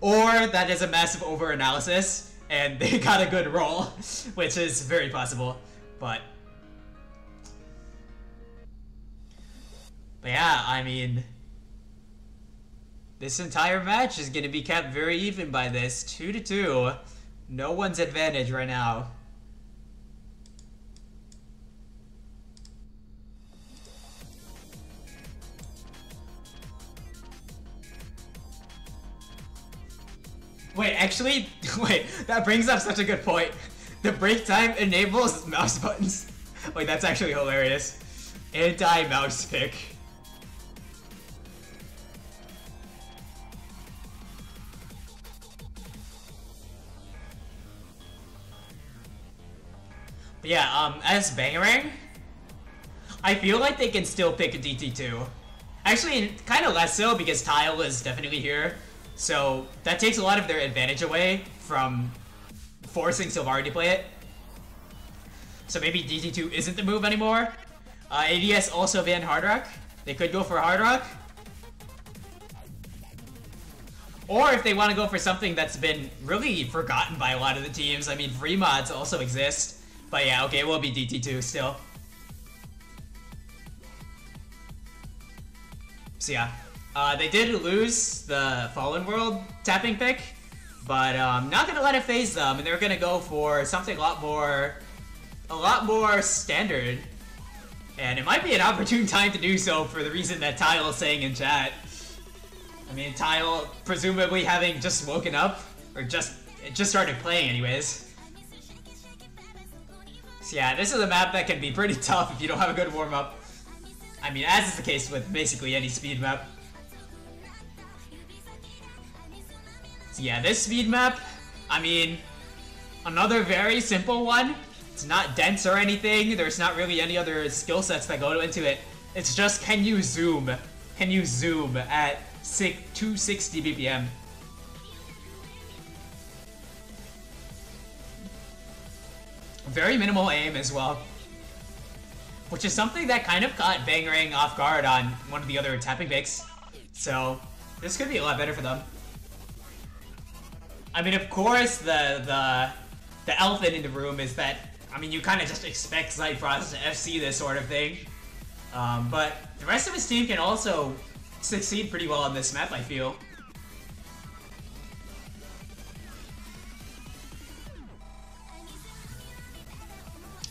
Or that is a massive over-analysis, and they got a good roll, which is very possible. But yeah, I mean, this entire match is going to be kept very even by this. 2-2. No one's advantage right now. Wait, actually, wait, that brings up such a good point. The break time enables mouse buttons. Wait, that's actually hilarious. Anti-mouse pick. But yeah, as Bangereng, I feel like they can still pick a DT2. Actually, kind of less so because Tile is definitely here. So that takes a lot of their advantage away from forcing Sylvari to play it. So maybe DT2 isn't the move anymore. ADS also banned Hard Rock. They could go for Hard Rock. Or if they want to go for something that's been really forgotten by a lot of the teams. I mean, free mods also exist. But yeah, okay, it will be DT2 still. So yeah, they did lose the Fallen World tapping pick, but not gonna let it phase them, and they're gonna go for something a lot more standard. And it might be an opportune time to do so for the reason that Tile is saying in chat. I mean, Tile presumably having just woken up, or just started playing anyways. So yeah, this is a map that can be pretty tough if you don't have a good warm-up. I mean, as is the case with basically any speed map. So yeah, this speed map, I mean, another very simple one. It's not dense or anything. There's not really any other skill sets that go into it. It's just, can you zoom? Can you zoom at 260 BPM? Very minimal aim as well. Which is something that kind of caught Bangereng off guard on one of the other tapping picks. So, this could be a lot better for them. I mean, of course, the elephant in the room is that, I mean, you kind of just expect Zyfrost to FC this sort of thing. But the rest of his team can also succeed pretty well on this map, I feel.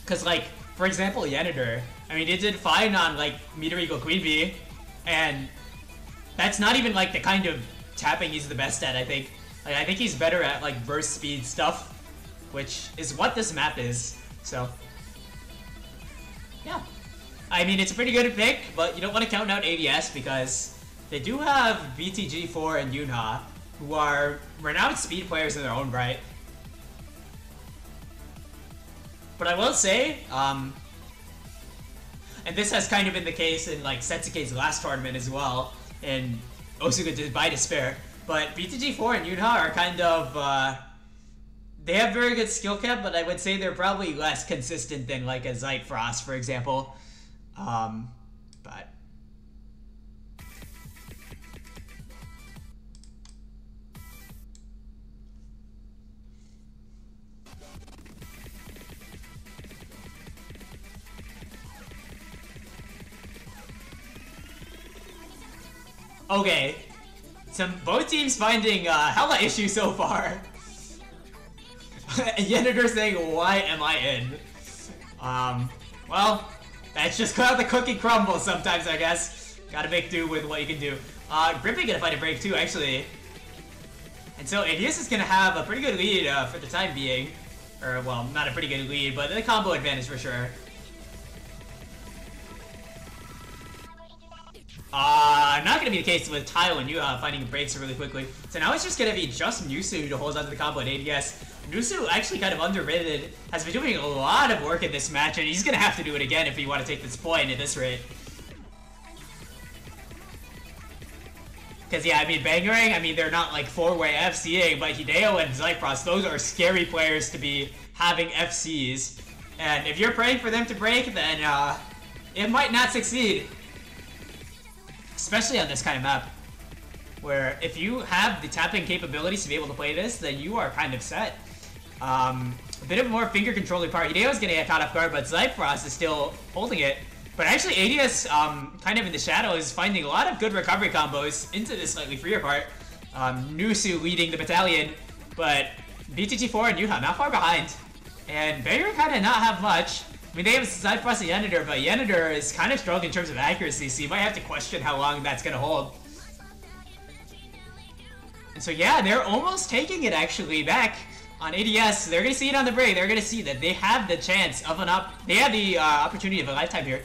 Because, like, for example, Yenider, I mean, he did fine on, like, Meter Eagle Queen Bee, and that's not even, like, the kind of tapping he's the best at, I think. Like, I think he's better at, like, burst speed stuff, which is what this map is, so. Yeah. I mean, it's a pretty good pick, but you don't want to count out ADS because they do have BTG4 and Yunha, who are renowned speed players in their own right. But I will say, and this has kind of been the case in like Setsuke's last tournament as well, and Osuga by Despair. But BTG4 and Yunha are kind of, they have very good skill cap, but I would say they're probably less consistent than like a Zyfrost, for example. But okay, both teams finding hella issues so far. Yenneter saying, "Why am I in?" Well, that's just how the cookie crumbles sometimes, I guess. Gotta make do with what you can do. Grippy gonna find a break too, actually. And so ADS is gonna have a pretty good lead for the time being. Or, well, not a pretty good lead, but the combo advantage for sure. Not gonna be the case with Tile and Yuha finding breaks really quickly. So now it's just gonna be just Nusu to hold on to the combo at ADS. Nusu, actually kind of underrated, has been doing a lot of work in this match, and he's gonna have to do it again if you want to take this point at this rate. Because, yeah, I mean, Bangereng, I mean, they're not like four-way FCing, but Hideo and Zyfrost, those are scary players to be having FCs. And if you're praying for them to break, then it might not succeed. Especially on this kind of map, where if you have the tapping capabilities to be able to play this, then you are kind of set. A bit of a more finger controlling part. Hideo's gonna get caught off guard, but Zyfrost is still holding it. But actually, ADS, kind of in the shadows, finding a lot of good recovery combos into this slightly freer part. Nusu leading the battalion, but BTG4 and Yuha not far behind. And Banger kind of not have much. I mean, they have Zyfrost and Yenneter, but Yenneter is kind of strong in terms of accuracy, so you might have to question how long that's gonna hold. And so yeah, they're almost taking it actually back on ADS. They're gonna see it on the break. They're gonna see that they have the chance of they have the opportunity of a lifetime here.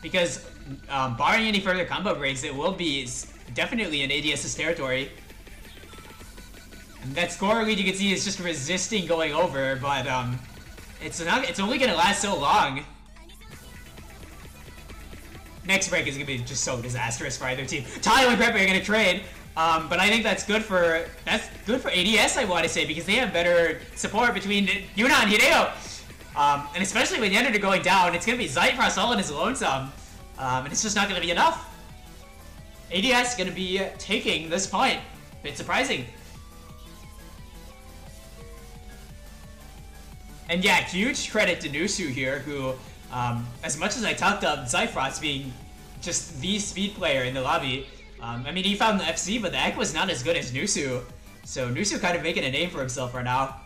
Because barring any further combo breaks, it will be definitely in ADS's territory. And that score lead you can see is just resisting going over, but it's only gonna last so long. Next break is gonna be just so disastrous for either team. Tyler and Grepper are gonna trade, but I think that's good for ADS, I want to say, because they have better support between Yuna and Hideo. And especially with Yenneter going down, it's gonna be Zyfrost all in his lonesome, and it's just not gonna be enough. ADS is gonna be taking this point. Bit surprising. And yeah, huge credit to Nusu here, who, as much as I talked up Zyfrost being just the speed player in the lobby, I mean, he found the FC, but the Ek was not as good as Nusu. So Nusu kind of making a name for himself right now.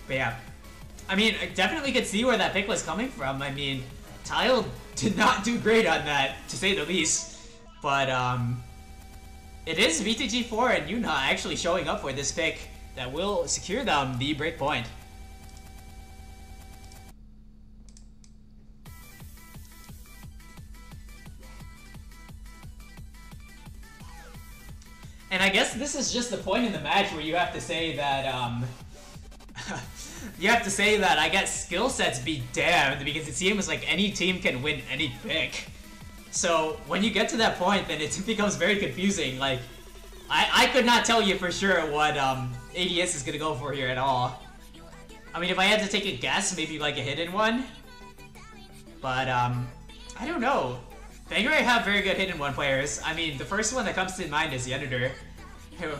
But yeah, I mean, I definitely could see where that pick was coming from. I mean, Tile did not do great on that, to say the least. But, it is BTG4 and Yuna actually showing up for this pick that will secure them the break point. And I guess this is just the point in the match where you have to say that, I guess skill sets be damned, because it seems like any team can win any pick. So when you get to that point, then it becomes very confusing. Like, I could not tell you for sure what ADS is gonna go for here at all. I mean, if I had to take a guess, maybe like a hidden one. But I don't know. Bangereng have very good hidden one players. I mean, the first one that comes to mind is Yenneter.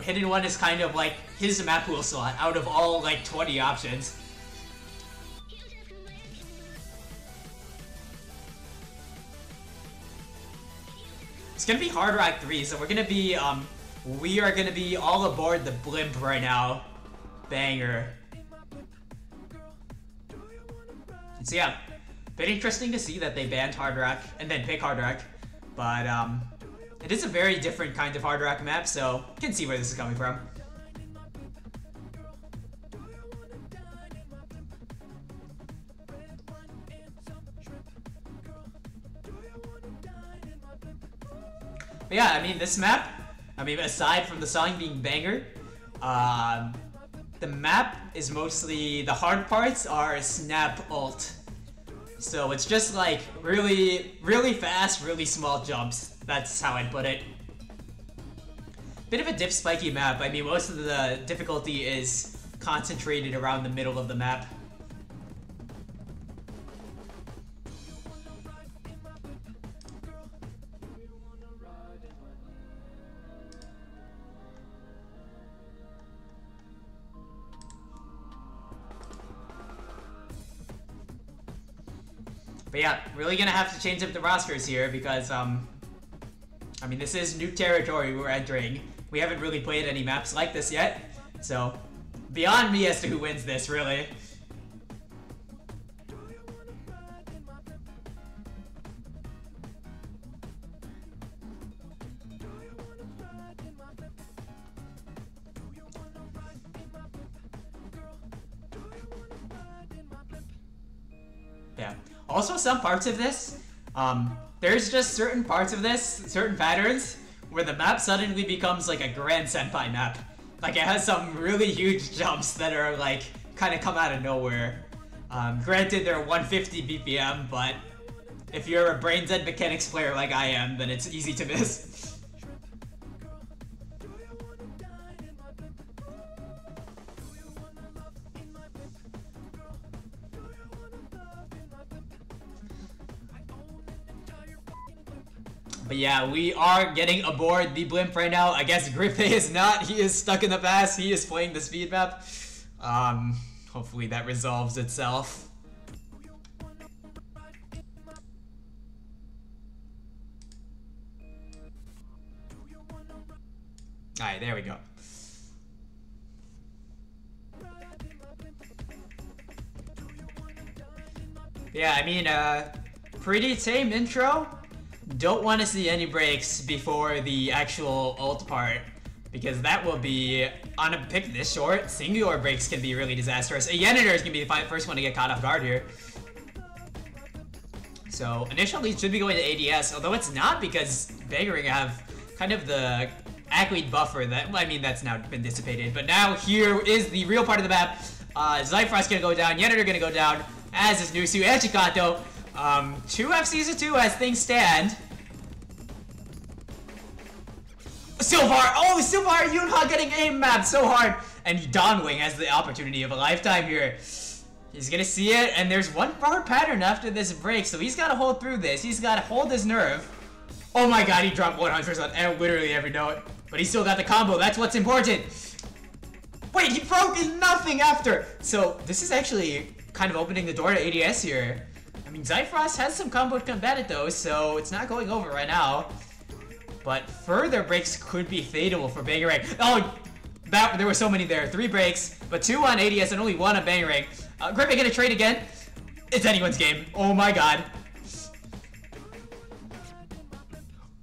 Hidden one is kind of like his map pool slot out of all like 20 options. It's gonna be Hard Rock 3, so we are gonna be all aboard the blimp right now. Banger. And so yeah, bit interesting to see that they banned Hard Rock and then pick Hard Rock. But it is a very different kind of Hard Rock map, so you can see where this is coming from. But yeah, I mean, this map, I mean, aside from the song being banger, the map is mostly, the hard parts are snap ult. So it's just like really, really fast, really small jumps. That's how I'd put it. Bit of a dip spiky map. I mean, most of the difficulty is concentrated around the middle of the map. But yeah, really gonna have to change up the rosters here because, I mean, this is new territory we're entering. We haven't really played any maps like this yet, so beyond me as to who wins this, really. Yeah. Also, some parts of this, there's just certain parts of this, certain patterns, where the map suddenly becomes like a Grand Senpai map. Like, it has some really huge jumps that are like, kind of come out of nowhere. Granted, they're 150 BPM, but if you're a brain dead mechanics player like I am, then it's easy to miss. But yeah, we are getting aboard the blimp right now. I guess Grippe is not. He is stuck in the past. He is playing the speed map. Hopefully that resolves itself. Alright, there we go. Yeah, I mean, pretty tame intro. Don't want to see any breaks before the actual ult part, because that will be, on a pick this short, singular breaks can be really disastrous. A Yenneter is going to be the first one to get caught off guard here. So, initially it should be going to ADS, although it's not because Bangereng have kind of the Ackley buffer that, well, I mean, that's now been dissipated. But now here is the real part of the map. Zyfrost going to go down, Yenneter going to go down, as is Nusu and Chikato. 2 SCT2 as things stand. Silvar! Oh, Silvar Yunha getting aim mapped so hard! And Donwing has the opportunity of a lifetime here. He's gonna see it, and there's one more pattern after this break, so he's gotta hold through this. He's gotta hold his nerve. Oh my god, he dropped 100% on literally every note. But he still got the combo, that's what's important! Wait, he broke nothing after! So, this is actually kind of opening the door to ADS here. I mean, Zyfrost has some combo to combat it though, so it's not going over right now. But further breaks could be fatal for Bangereng. Oh, there were so many there. 3 breaks, but 2 on ADS and only 1 on Bangereng. Grippe gonna trade again. It's anyone's game. Oh my god.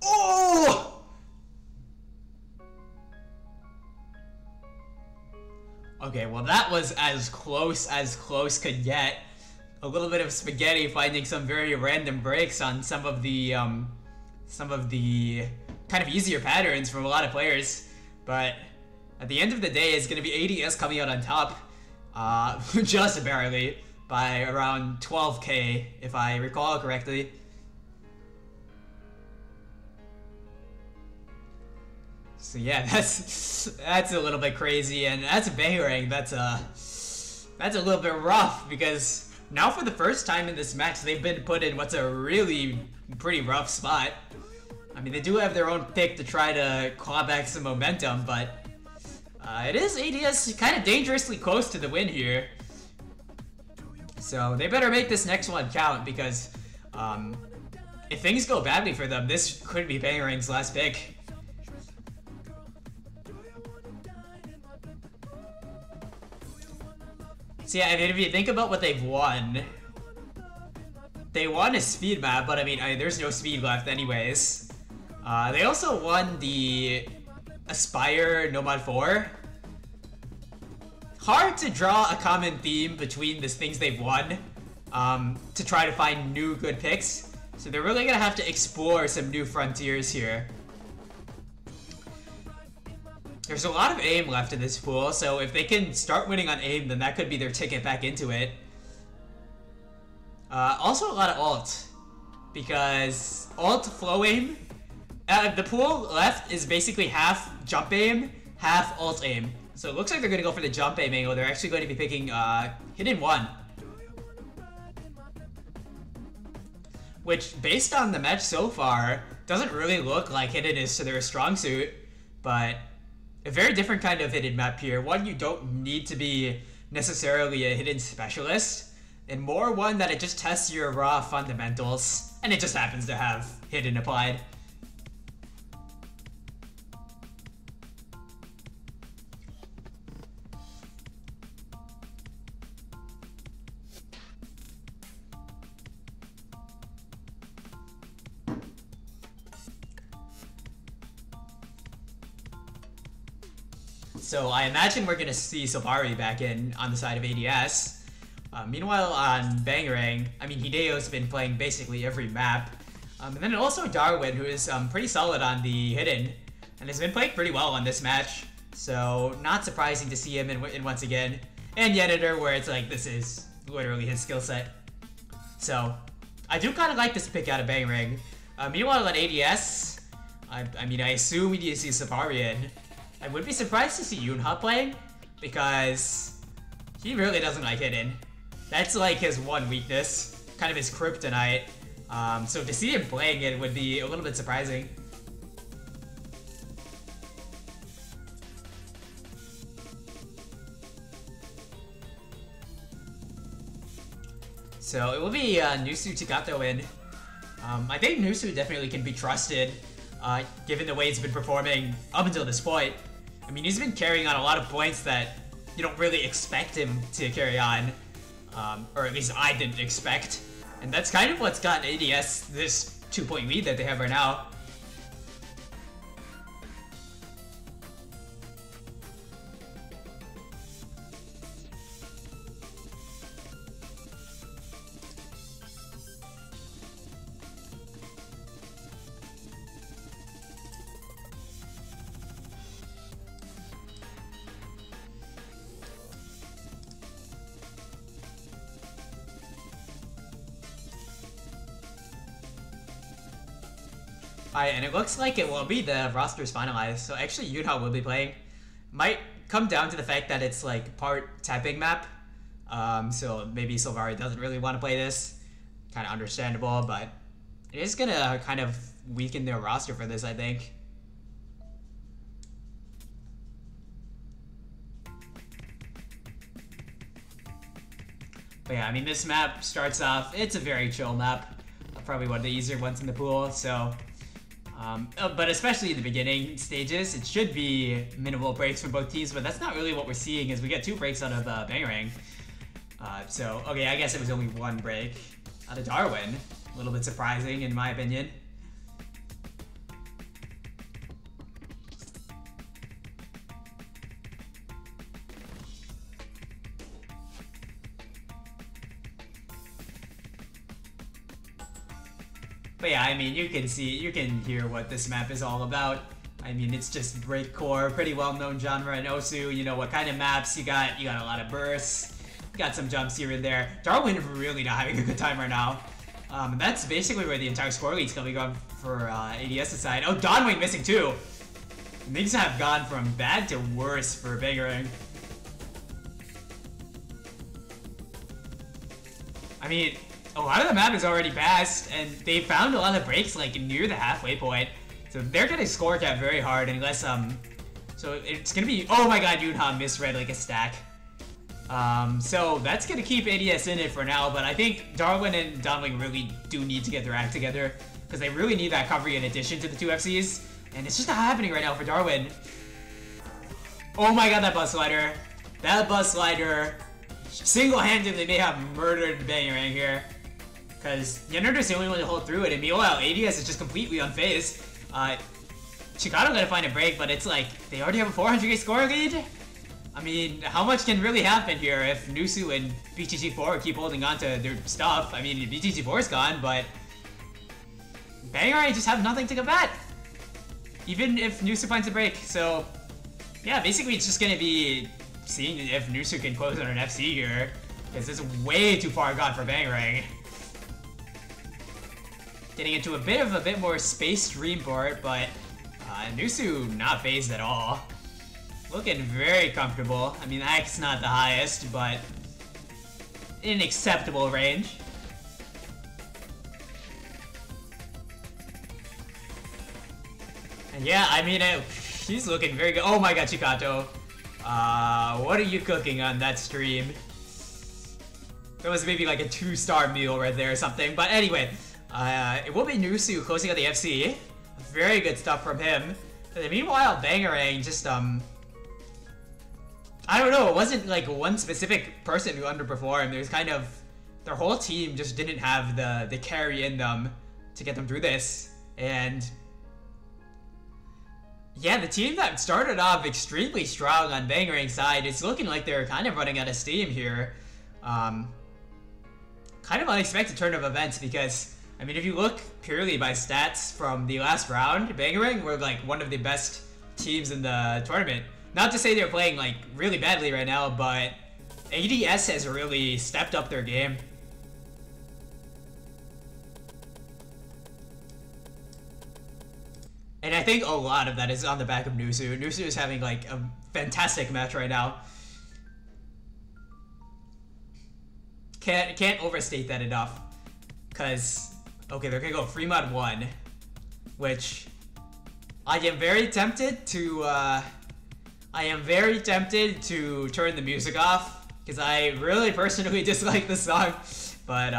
Oh! Okay, well that was as close could get. A little bit of spaghetti finding some very random breaks on some of the kind of easier patterns from a lot of players, but at the end of the day, it's going to be ADS coming out on top, just barely, by around 12k, if I recall correctly. So yeah, that's a little bit crazy, and that's a Bangereng. That's a little bit rough, because now for the first time in this match, they've been put in what's a really pretty rough spot. I mean, they do have their own pick to try to claw back some momentum, but it is ADS kind of dangerously close to the win here. So they better make this next one count, because if things go badly for them, this could be Bangereng's last pick. So yeah, I mean, if you think about what they've won, they won a speed map, but I mean, there's no speed left anyways. They also won the Aspire Nomad 4. Hard to draw a common theme between the things they've won to try to find new good picks. So they're really gonna have to explore some new frontiers here. There's a lot of aim left in this pool, so if they can start winning on aim, then that could be their ticket back into it. Also a lot of ult, because ult flow aim, the pool left is basically half jump aim, half ult aim. So it looks like they're going to go for the jump aim angle. They're actually going to be picking Hidden 1. Which, based on the match so far, doesn't really look like Hidden is to their strong suit, but a very different kind of Hidden map here. One you don't need to be necessarily a Hidden specialist, and more one that it just tests your raw fundamentals, and it just happens to have Hidden applied. So I imagine we're going to see Sylvari back in on the side of ADS. Meanwhile, on Bangereng, I mean, Hideo's been playing basically every map. And then also Darwin, who is pretty solid on the Hidden, and has been playing pretty well on this match. So not surprising to see him in once again. And Yeditor, where it's like, this is literally his skill set. So I do kind of like this pick out of Bangereng. Meanwhile, on ADS, I mean, I assume we need to see Sylvari in. I would be surprised to see Yoonha playing, because he really doesn't like Hidden. That's like his one weakness, kind of his kryptonite. So to see him playing it would be a little bit surprising. So it will be Nusu Tagato in. I think Nusu definitely can be trusted, given the way he's been performing up until this point. I mean, he's been carrying on a lot of points that you don't really expect him to carry on. Or at least I didn't expect. And that's kind of what's gotten ADS this 2-point lead that they have right now. Alright, and it looks like it will be the roster's finalized, so actually Yoonha will be playing. Might come down to the fact that it's like part tapping map, so maybe Sylvari doesn't really want to play this. Kind of understandable, but it is gonna kind of weaken their roster for this, I think. But yeah, I mean, this map starts off, it's a very chill map. Probably one of the easier ones in the pool, so... but especially in the beginning stages, it should be minimal breaks for both teams, but that's not really what we're seeing, as we get 2 breaks out of Bangereng. So, okay, I guess it was only 1 break out of Darwin. A little bit surprising, in my opinion. But yeah, I mean, you can hear what this map is all about. I mean, it's just breakcore, pretty well-known genre in Osu. You know what kind of maps you got. You got a lot of bursts. You got some jumps here and there. Darwin really not having a good time right now. And that's basically where the entire score lead's coming on for ADS's side. Oh, Donwing missing too. Things have gone from bad to worse for Bangereng. I mean, a lot of the map is already passed, and they found a lot of breaks like near the halfway point. So they're gonna score cap very hard unless so it's gonna be, oh my god, Yoonha misread like a stack. So that's gonna keep ADS in it for now, but I think Darwin and Donwing really do need to get their act together, because they really need that coverage in addition to the 2 FCs, and it's just not happening right now for Darwin. Oh my god, that bus slider. That bus slider single-handedly may have murdered Bangereng here. Because Yennerder's the only one to hold through it, and meanwhile, ADS is just completely unfazed. Chikado gotta find a break, but it's like, they already have a 400k score lead? I mean, how much can really happen here if Nusu and BTG4 keep holding on to their stuff? I mean, BTG4's gone, but Bangereng just have nothing to combat, even if Nusu finds a break. So, Yeah, basically it's just gonna be seeing if Nusu can close on an FC here, because it's way too far gone for Bangereng. Getting into a bit more space stream board, but Nusu not phased at all. Looking very comfortable. I mean, Ike's not the highest, but in acceptable range. And yeah, I mean, she's looking very good. Oh my god, Chikato. What are you cooking on that stream? That was maybe like a 2-star meal right there or something. But anyway, it will be Nusu closing out the FC. Very good stuff from him. And meanwhile, Bangereng just, I don't know, it wasn't like one specific person who underperformed. There's kind of, their whole team just didn't have the carry in them to get them through this. And yeah, the team that started off extremely strong on Bangereng's side, it's looking like they're kind of running out of steam here. Kind of unexpected turn of events because, I mean, if you look purely by stats from the last round, Bangereng were like one of the best teams in the tournament. Not to say they're playing like really badly right now, but ADS has really stepped up their game. And I think a lot of that is on the back of Nusu. Nusu is having like a fantastic match right now. Can't overstate that enough. Cause okay, they're gonna go free mod 1, which I am very tempted to turn the music off because I really personally dislike the song. But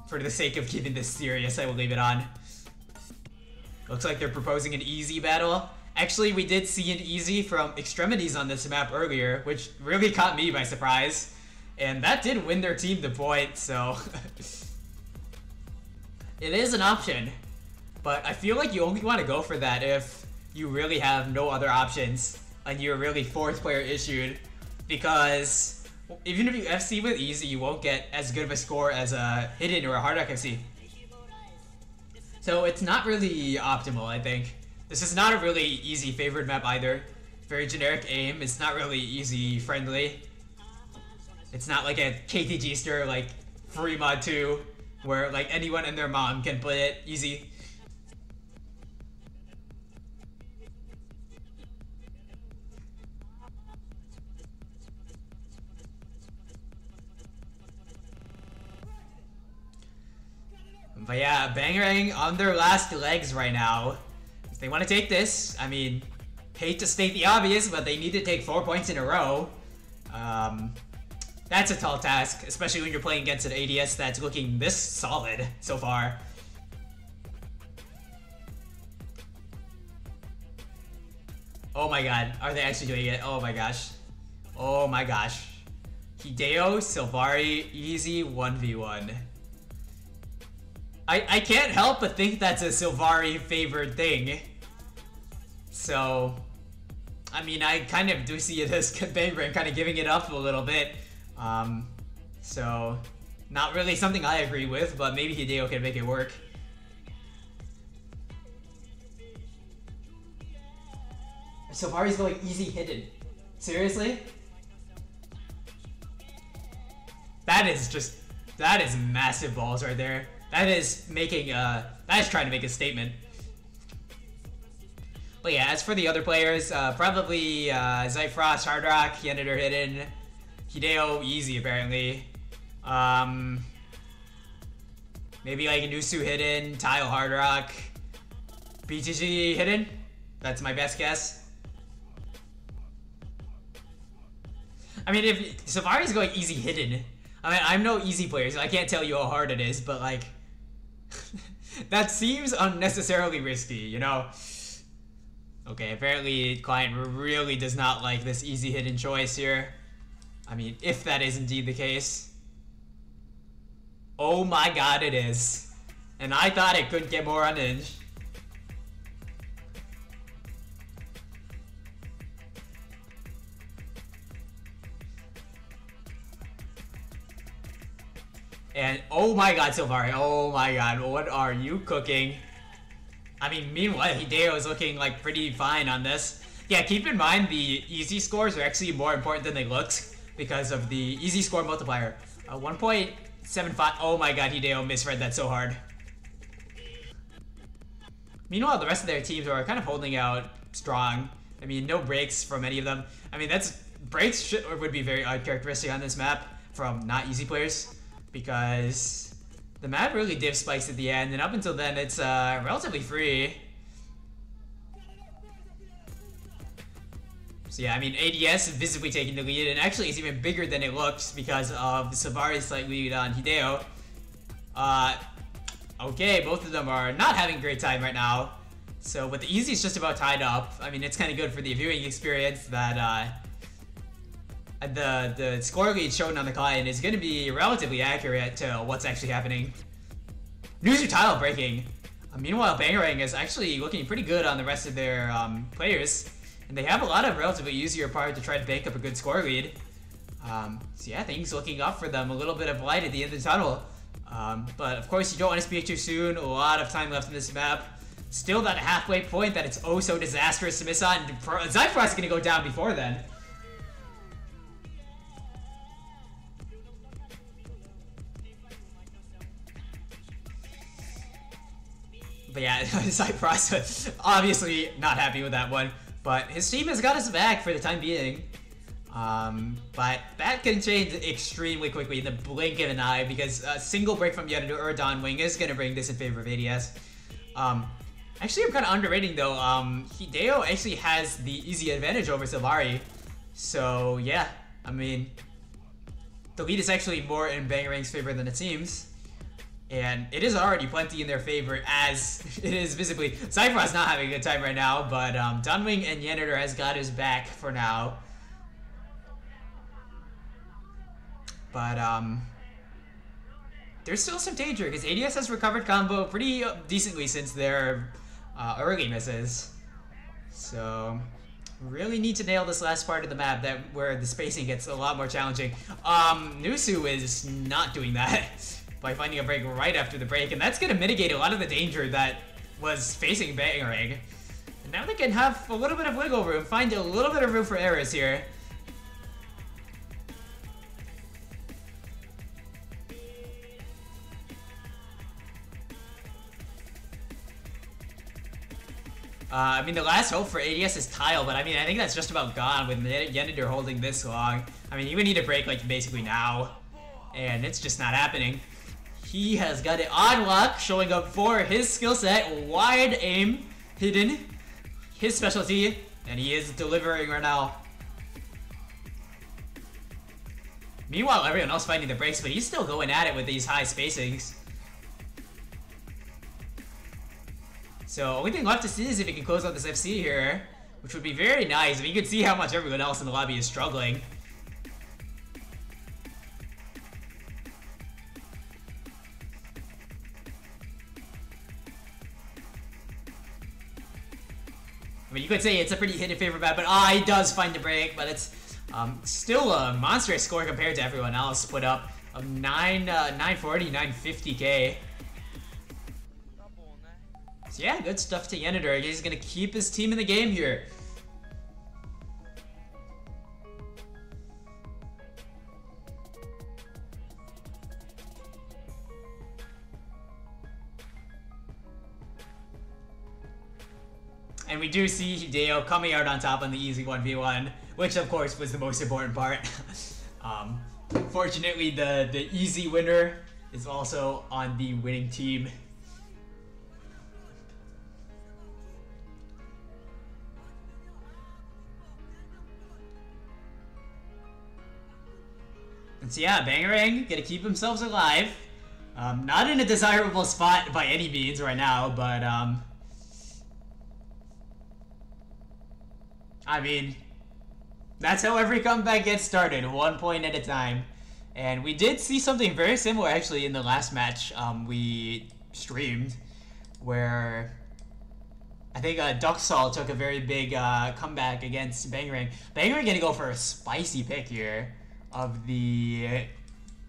for the sake of keeping this serious, I will leave it on. Looks like they're proposing an easy battle. Actually, we did see an easy from Extremities on this map earlier, which really caught me by surprise. And that did win their team the point, so it is an option. But I feel like you only want to go for that if you really have no other options and you're really 4th player issued. Because even if you FC with easy, you won't get as good of a score as a Hidden or a Hard Rock FC. So it's not really optimal, I think. This is not a really easy favored map either. Very generic aim. It's not really easy friendly. It's not like a KTG-ster like free mod 2 where like anyone and their mom can play it easy. But yeah, Bangereng on their last legs right now. If they want to take this, I mean, hate to state the obvious, but they need to take 4 points in a row. That's a tall task, especially when you're playing against an ADS that's looking this solid so far. Oh my god, are they actually doing it? Oh my gosh. Oh my gosh. Hideo, Sylvari, easy 1v1. I can't help but think that's a Sylvari favored thing. So, I mean, I kind of do see it as Bangereng kind of giving it up a little bit. So, not really something I agree with, but maybe Hideo can make it work. Sylvari's going easy Hidden. Seriously? That is massive balls right there. That is making that is trying to make a statement. But yeah, as for the other players, probably Zyfrost, Hard Rock, Yenitor Hidden, Hideo easy apparently. Maybe like Nusu Hidden, Tile Hard Rock, BTG Hidden. That's my best guess. I mean, if Safari's going easy Hidden, I mean, I'm no easy player, so I can't tell you how hard it is, but like, that seems unnecessarily risky, you know? Okay, apparently client really does not like this easy Hidden choice here. I mean, if that is indeed the case. Oh my god, it is. And I thought it couldn't get more unhinged. And oh my god, Sylvari, oh my god, what are you cooking? I mean, meanwhile, Hideo is looking like pretty fine on this. Yeah, keep in mind the easy scores are actually more important than they look because of the easy score multiplier. 1.75. Oh my god, Hideo misread that so hard. Meanwhile, the rest of their teams are kind of holding out strong. I mean, no breaks from any of them. I mean, breaks would be very uncharacteristic on this map from not easy players because the map really div spikes at the end, and up until then, it's relatively free. So yeah, I mean, ADS is visibly taking the lead, and actually it's even bigger than it looks because of Savari's slight lead on Hideo. Okay, both of them are not having a great time right now. So, but the easy is just about tied up. I mean, it's kind of good for the viewing experience that the score lead shown on the client is going to be relatively accurate to what's actually happening. Nusu tile breaking. Meanwhile, Bangereng is actually looking pretty good on the rest of their players. And they have a lot of relatively easier part to try to bank up a good score lead. So yeah, things looking up for them. A little bit of light at the end of the tunnel. But of course, you don't want to speak too soon. A lot of time left in this map. Still that halfway point that it's oh so disastrous to miss on. Zyfrost is going to go down before then. But yeah, Zyfrost obviously not happy with that one. But his team has got his back for the time being. But that can change extremely quickly in the blink of an eye because a single break from Yenadu or Dawn Wing is going to bring this in favor of ADS. Actually, I'm kind of underrating though. Hideo actually has the easy advantage over Silvari. So yeah, I mean, the lead is actually more in Bangereng's favor than it seems. And it is already plenty in their favor as it is visibly. Zyfrost not having a good time right now, but Dunwing and Yeneder has got his back for now. But there's still some danger because ADS has recovered combo pretty decently since their early misses. So really need to nail this last part of the map where the spacing gets a lot more challenging. Nusu is not doing that. By finding a break right after the break, and that's going to mitigate a lot of the danger that was facing Bangereng. And now they can have a little bit of wiggle room, find a little bit of room for errors here. I mean, the last hope for ADS is tile, but I mean, I think that's just about gone with Yeneder holding this long. I mean, he would need a break like basically now, and it's just not happening. He has got it on lock, showing up for his skill set. Wide aim, hidden, his specialty, and he is delivering right now. Meanwhile, everyone else finding the breaks, but he's still going at it with these high spacings. So, only thing left to see is if he can close out this FC here, which would be very nice. I mean, you can see how much everyone else in the lobby is struggling. I mean, you could say it's a pretty hit in favor map, but he does find the break, but it's still a monstrous score compared to everyone else put up of 940, 950k. So yeah, good stuff to Yeneder. He's gonna keep his team in the game here. And we do see Hideo coming out on top on the easy 1v1, which of course was the most important part. Fortunately, the easy winner is also on the winning team. And so yeah, Bangereng gonna keep themselves alive. Not in a desirable spot by any means right now, but I mean, that's how every comeback gets started, 1 point at a time. And we did see something very similar actually in the last match we streamed, where I think Duxall took a very big comeback against Bangereng. Bangereng gonna go for a spicy pick here of the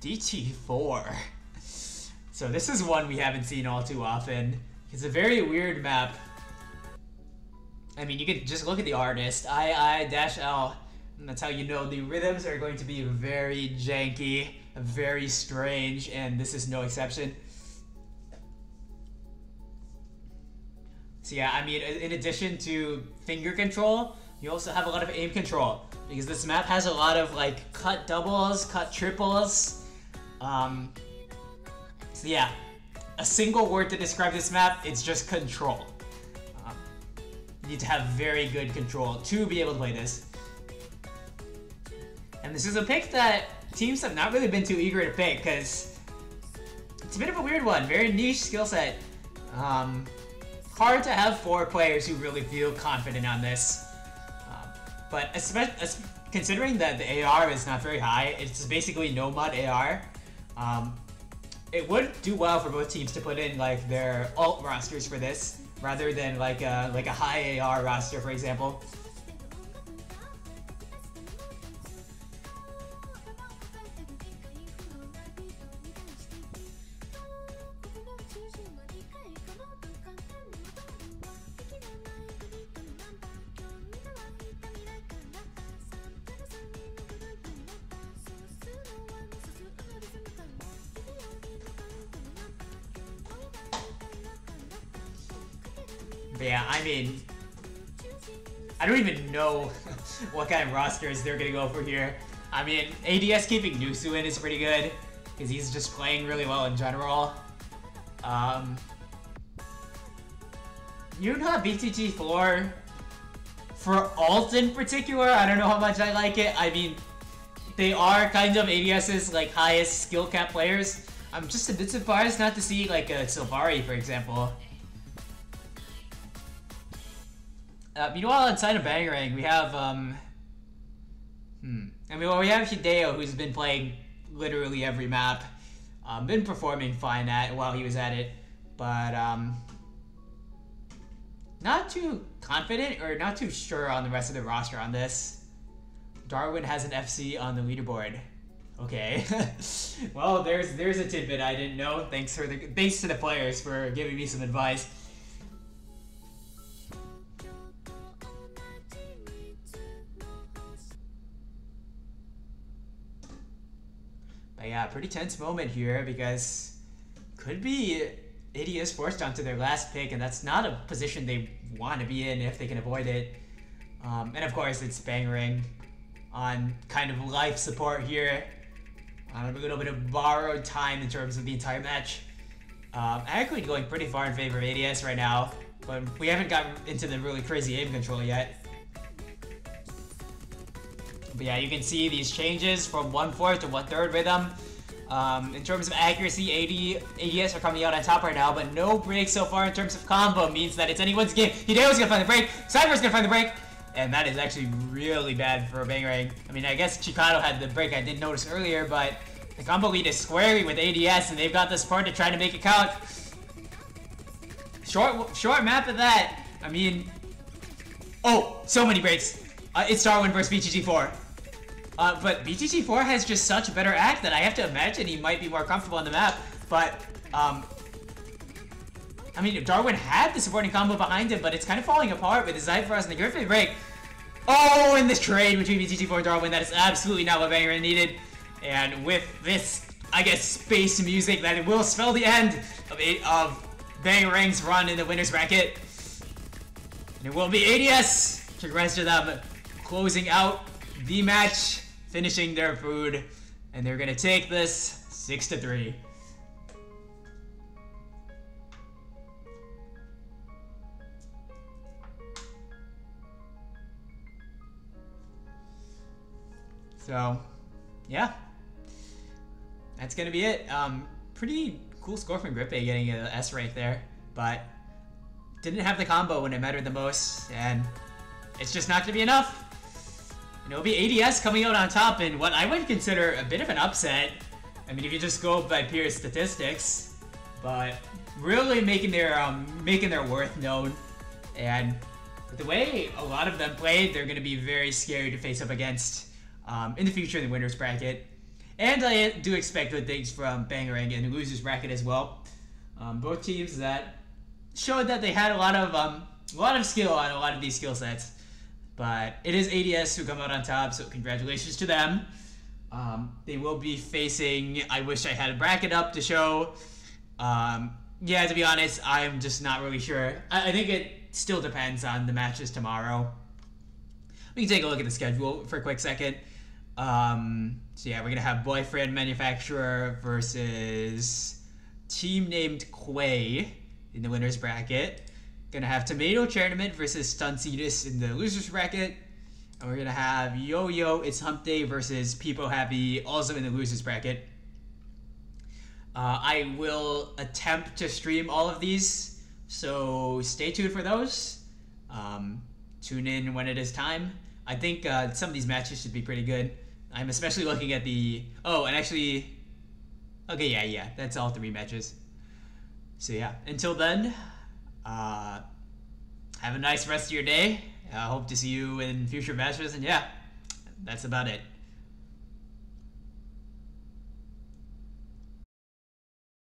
DT4. So this is one we haven't seen all too often. It's a very weird map. I mean, you could just look at the artist, I-I-L, and that's how you know the rhythms are going to be very janky, very strange, and this is no exception. So yeah, I mean, in addition to finger control, you also have a lot of aim control, because this map has a lot of like cut doubles, cut triples. So yeah, a single word to describe this map, it's just control. You need to have very good control to be able to play this. And this is a pick that teams have not really been too eager to pick, because it's a bit of a weird one, very niche skill set. Hard to have 4 players who really feel confident on this. But especially considering that the AR is not very high, it's basically no mod AR. It would do well for both teams to put in like their alt rosters for this, rather than like a high AR roster, for example. But yeah, I mean, I don't even know what kind of rosters they're gonna go for here. I mean, ADS keeping Nusu in is pretty good, because he's just playing really well in general. You know, BTG4 for alt in particular, I don't know how much I like it. I mean, they are kind of ADS's like highest skill cap players. I'm just a bit surprised not to see like a Sylvari, for example. Meanwhile, inside of Bangereng, we have, I mean, well, we have Hideo, who's been playing literally every map. Been performing fine while he was at it, but, not too confident or not too sure on the rest of the roster on this. Darwin has an FC on the leaderboard. Okay. Well, there's a tidbit I didn't know. Thanks to the players for giving me some advice. But yeah, pretty tense moment here, because could be ADS forced onto their last pick, and that's not a position they want to be in if they can avoid it. And of course, it's Bangereng on kind of life support here. A little bit of borrowed time in terms of the entire match. Actually going pretty far in favor of ADS right now, but we haven't gotten into the really crazy aim control yet. But yeah, you can see these changes from 1/4 to 1/3 rhythm. In terms of accuracy, ADS are coming out on top right now, but no break so far in terms of combo means that it's anyone's game. Hideo's gonna find the break, Cypher's gonna find the break, and that is actually really bad for Bangereng. I mean, I guess Chikado had the break I didn't notice earlier, but the combo lead is squarely with ADS, and they've got the support to try to make it count. Short map of that. I mean, oh, so many breaks. It's Darwin versus BTG4. But BTG4 has just such a better act that I have to imagine he might be more comfortable on the map. But, I mean, Darwin had the supporting combo behind him, but it's kind of falling apart with the Zypheros and the Griffin break. Oh, and this trade between BTG4 and Darwin, that is absolutely not what Bangereng needed. And with this, I guess, space music, that it will spell the end of Bangereng's run in the winner's bracket. And it will be ADS. Congrats to them closing out the match, finishing their food, and they're gonna take this 6-3. So, yeah, that's gonna be it. Pretty cool score from Grippe getting an S right there, but didn't have the combo when it mattered the most, and it's just not gonna be enough. And it'll be ADS coming out on top in what I would consider a bit of an upset. I mean, if you just go by pure statistics, but really making their worth known. And with the way a lot of them played, they're gonna be very scary to face up against in the future in the winners bracket. And I do expect good things from Bangereng in the losers bracket as well. Both teams that showed that they had a lot of a lot of skill on a lot of these skill sets. But it is ADS who come out on top, so congratulations to them. They will be facing... I wish I had a bracket up to show. Yeah, to be honest, I'm just not really sure. I think it still depends on the matches tomorrow. We can take a look at the schedule for a quick second. So yeah, we're going to have Boyfriend Manufacturer versus Team Named Quay in the winner's bracket. Gonna have Tomato Tournament versus Stuncetus in the loser's bracket. And we're gonna have Yo-Yo It's Hump Day versus People Happy also in the loser's bracket. I will attempt to stream all of these, so stay tuned for those. Tune in when it is time. I think some of these matches should be pretty good. I'm especially looking at the... Oh, and actually... Okay, yeah, that's all 3 matches. So yeah, until then... have a nice rest of your day. I hope to see you in future matches, and yeah, that's about it.